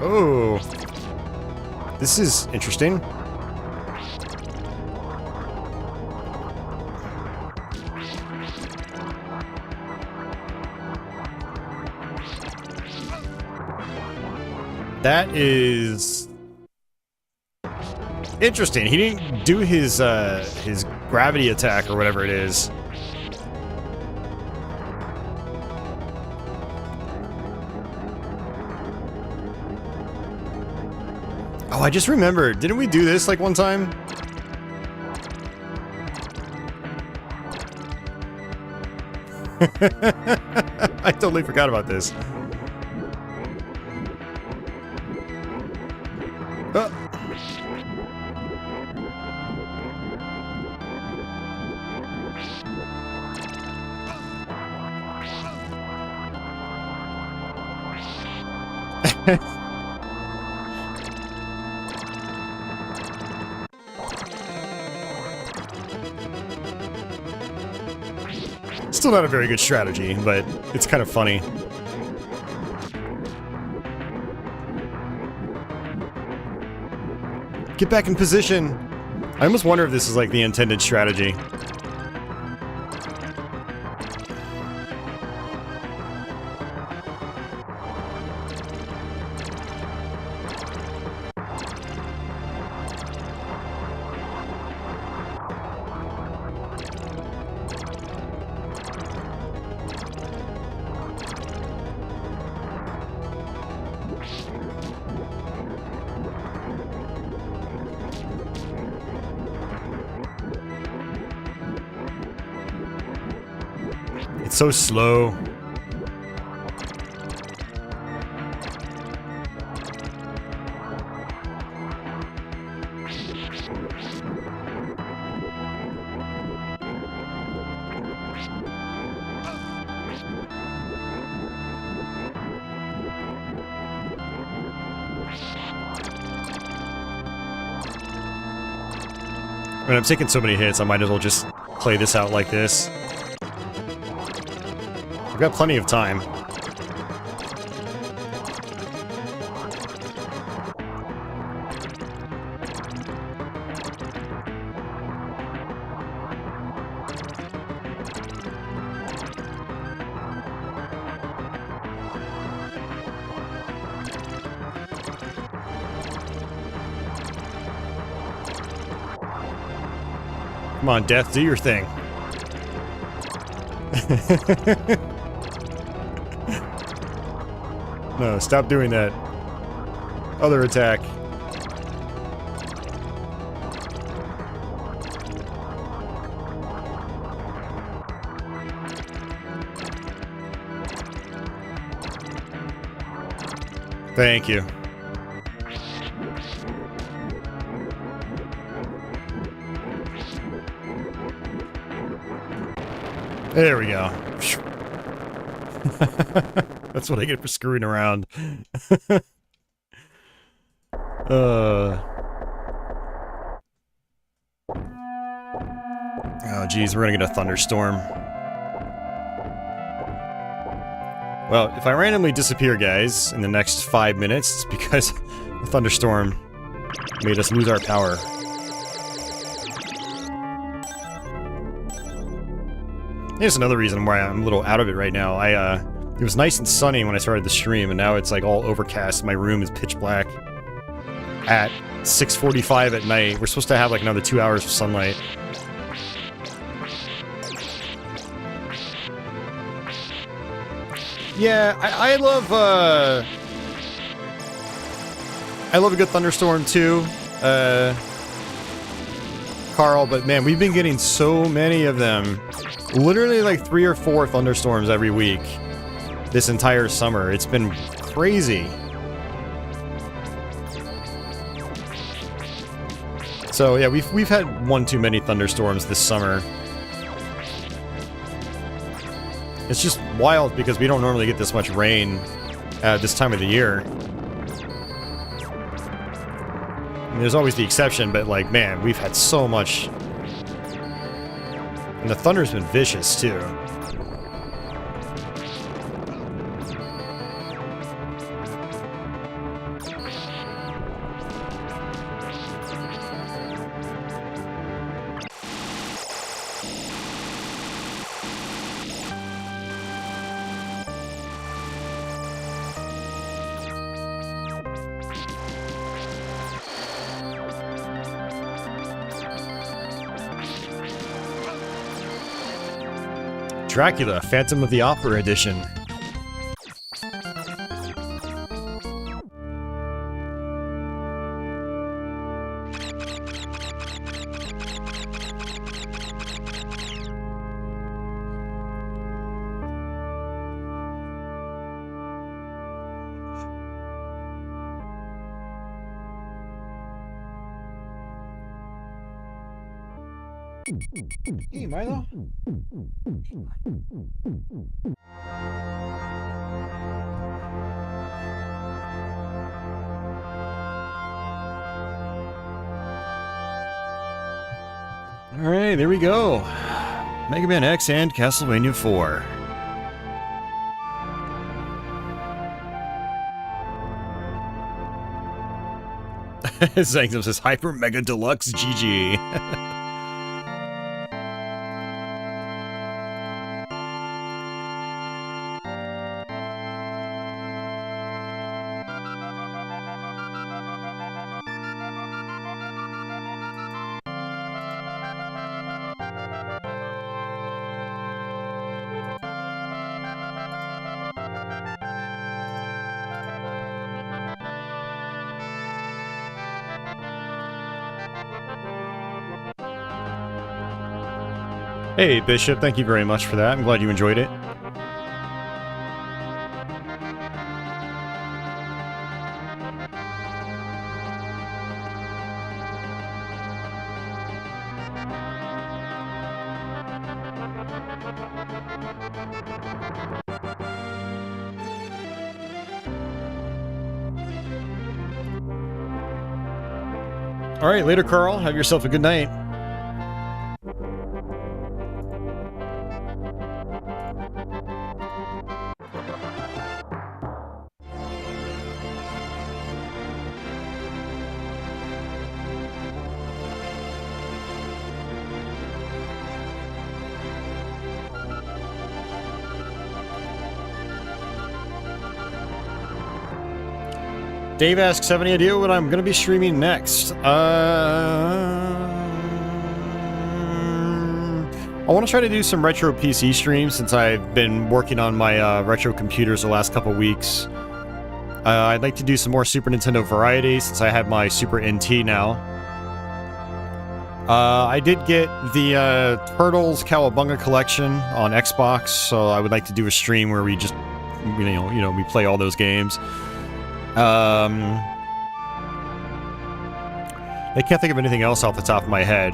S1: Oh. This is interesting. That is interesting. He didn't do his gravity attack or whatever it is. Oh, I just remembered. Didn't we do this like one time? I totally forgot about this. Oh. Still not a very good strategy, but it's kind of funny. Get back in position! I almost wonder if this is like the intended strategy. It's so slow. When I'm taking so many hits, I might as well just play this out like this. I've got plenty of time. Come on, Death, do your thing. No, stop doing that. Other attack. Thank you. There we go. That's what I get for screwing around. Oh, geez, we're gonna get a thunderstorm. Well, if I randomly disappear, guys, in the next 5 minutes, it's because the thunderstorm made us lose our power. Here's another reason why I'm a little out of it right now. It was nice and sunny when I started the stream, and now it's like all overcast. My room is pitch black. At 6:45 at night, we're supposed to have like another 2 hours of sunlight. Yeah, I love a good thunderstorm too, Carl, but man, we've been getting so many of them. Literally like 3 or 4 thunderstorms every week this entire summer. It's been crazy. So yeah, we've had one too many thunderstorms this summer. It's just wild because we don't normally get this much rain at this time of the year. I mean, there's always the exception, but like, man, we've had so much. And the thunder's been vicious too. Dracula, Phantom of the Opera edition. Hey, Milo. Alright, there we go. Mega Man X and Castlevania IV. Zangzum says Hyper Mega Deluxe GG. Hey, Bishop, thank you very much for that. I'm glad you enjoyed it. All right, later, Carl. Have yourself a good night. Dave asks, have any idea what I'm going to be streaming next? I want to try to do some retro PC streams since I've been working on my retro computers the last couple weeks. I'd like to do some more Super Nintendo variety since I have my Super NT now. I did get the Turtles Cowabunga collection on Xbox, so I would like to do a stream where we just, we play all those games. I can't think of anything else off the top of my head,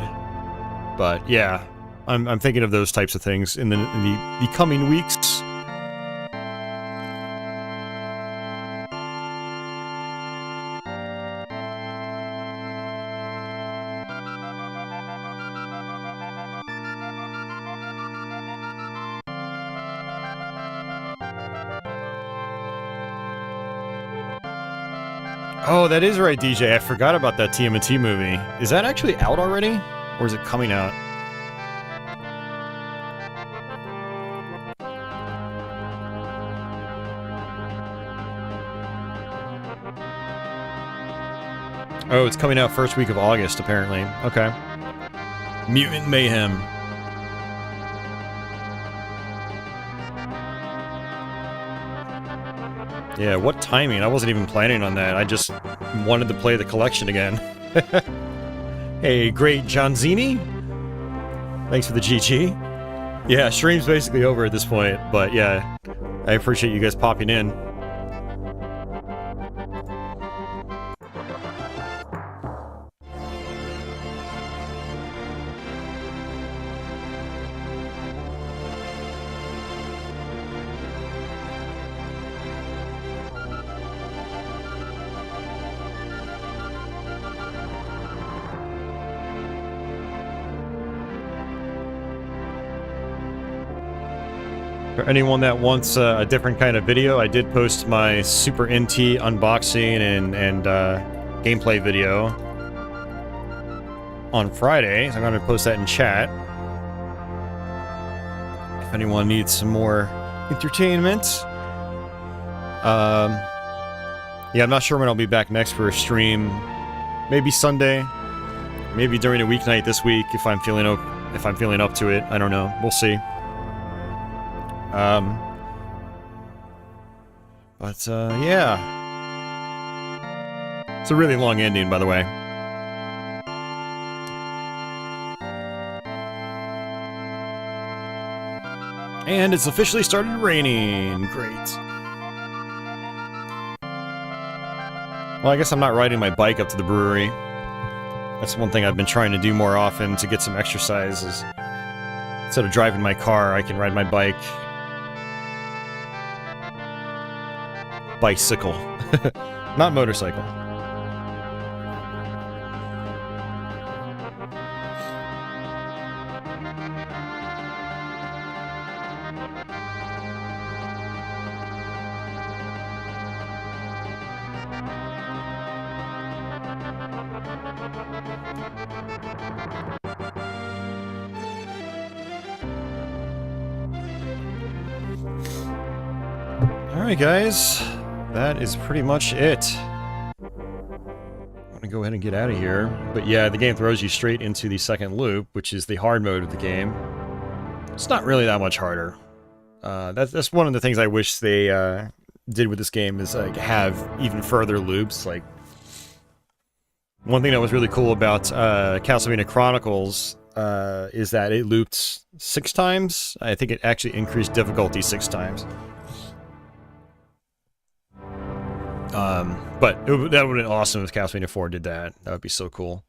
S1: but yeah, I'm thinking of those types of things in the coming weeks. Oh, that is right, DJ. I forgot about that TMNT movie. Is that actually out already? Or is it coming out? Oh, it's coming out first week of August, apparently. Okay. Mutant Mayhem. Yeah, what timing? I wasn't even planning on that. I just wanted to play the collection again. Hey, great Johnzini. Thanks for the GG. Yeah, stream's basically over at this point, but yeah, I appreciate you guys popping in. For anyone that wants a different kind of video, I did post my Super NT unboxing and gameplay video on Friday, so I'm going to post that in chat. If anyone needs some more entertainment. Yeah, I'm not sure when I'll be back next for a stream. Maybe Sunday, maybe during a weeknight this week if I'm feeling up to it. I don't know. We'll see. Yeah. It's a really long ending, by the way. And it's officially started raining. Great. Well, I guess I'm not riding my bike up to the brewery. That's one thing I've been trying to do more often to get some exercise is instead of driving my car, I can ride my bike. Bicycle. Not motorcycle. Alright guys, that is pretty much it. I'm gonna go ahead and get out of here. But yeah, the game throws you straight into the second loop, which is the hard mode of the game. It's not really that much harder. That's one of the things I wish they did with this game is like have even further loops. Like one thing that was really cool about Castlevania Chronicles is that it looped 6 times. I think it actually increased difficulty 6 times. But that would have been awesome if Castlevania IV did that. That would be so cool.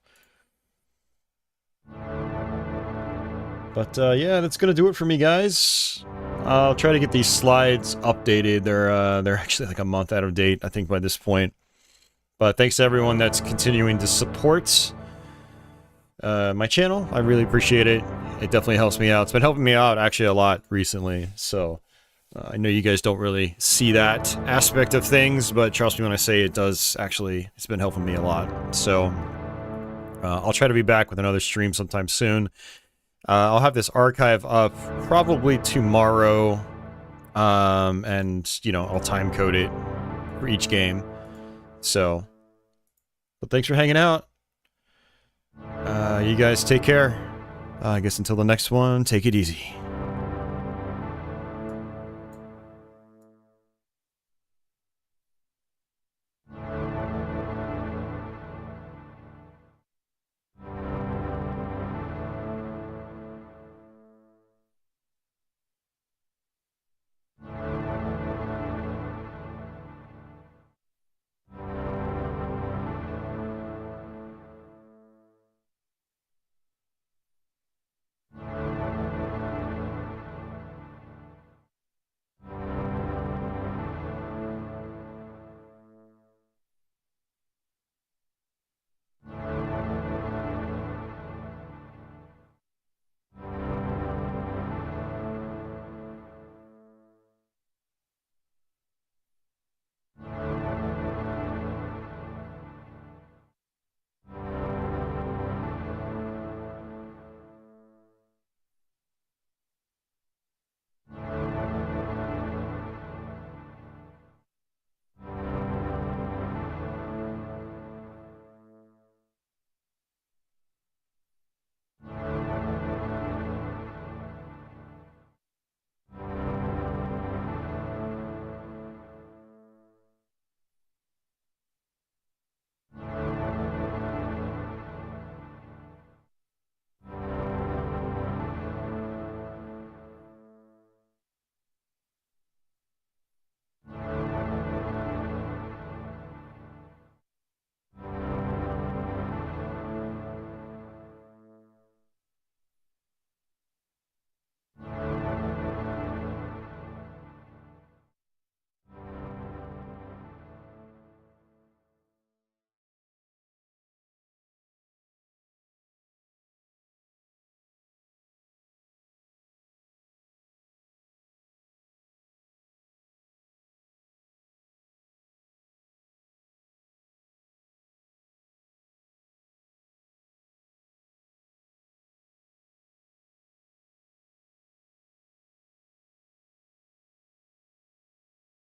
S1: But yeah, that's gonna do it for me, guys. I'll try to get these slides updated. They're actually like a month out of date, I think, by this point. But thanks to everyone that's continuing to support my channel. I really appreciate it. It definitely helps me out. It's been helping me out actually a lot recently. So I know you guys don't really see that aspect of things, but trust me when I say it does actually, it's been helping me a lot. So I'll try to be back with another stream sometime soon. I'll have this archive up probably tomorrow, and, you know, I'll time code it for each game. So, but thanks for hanging out. You guys take care. I guess until the next one, take it easy.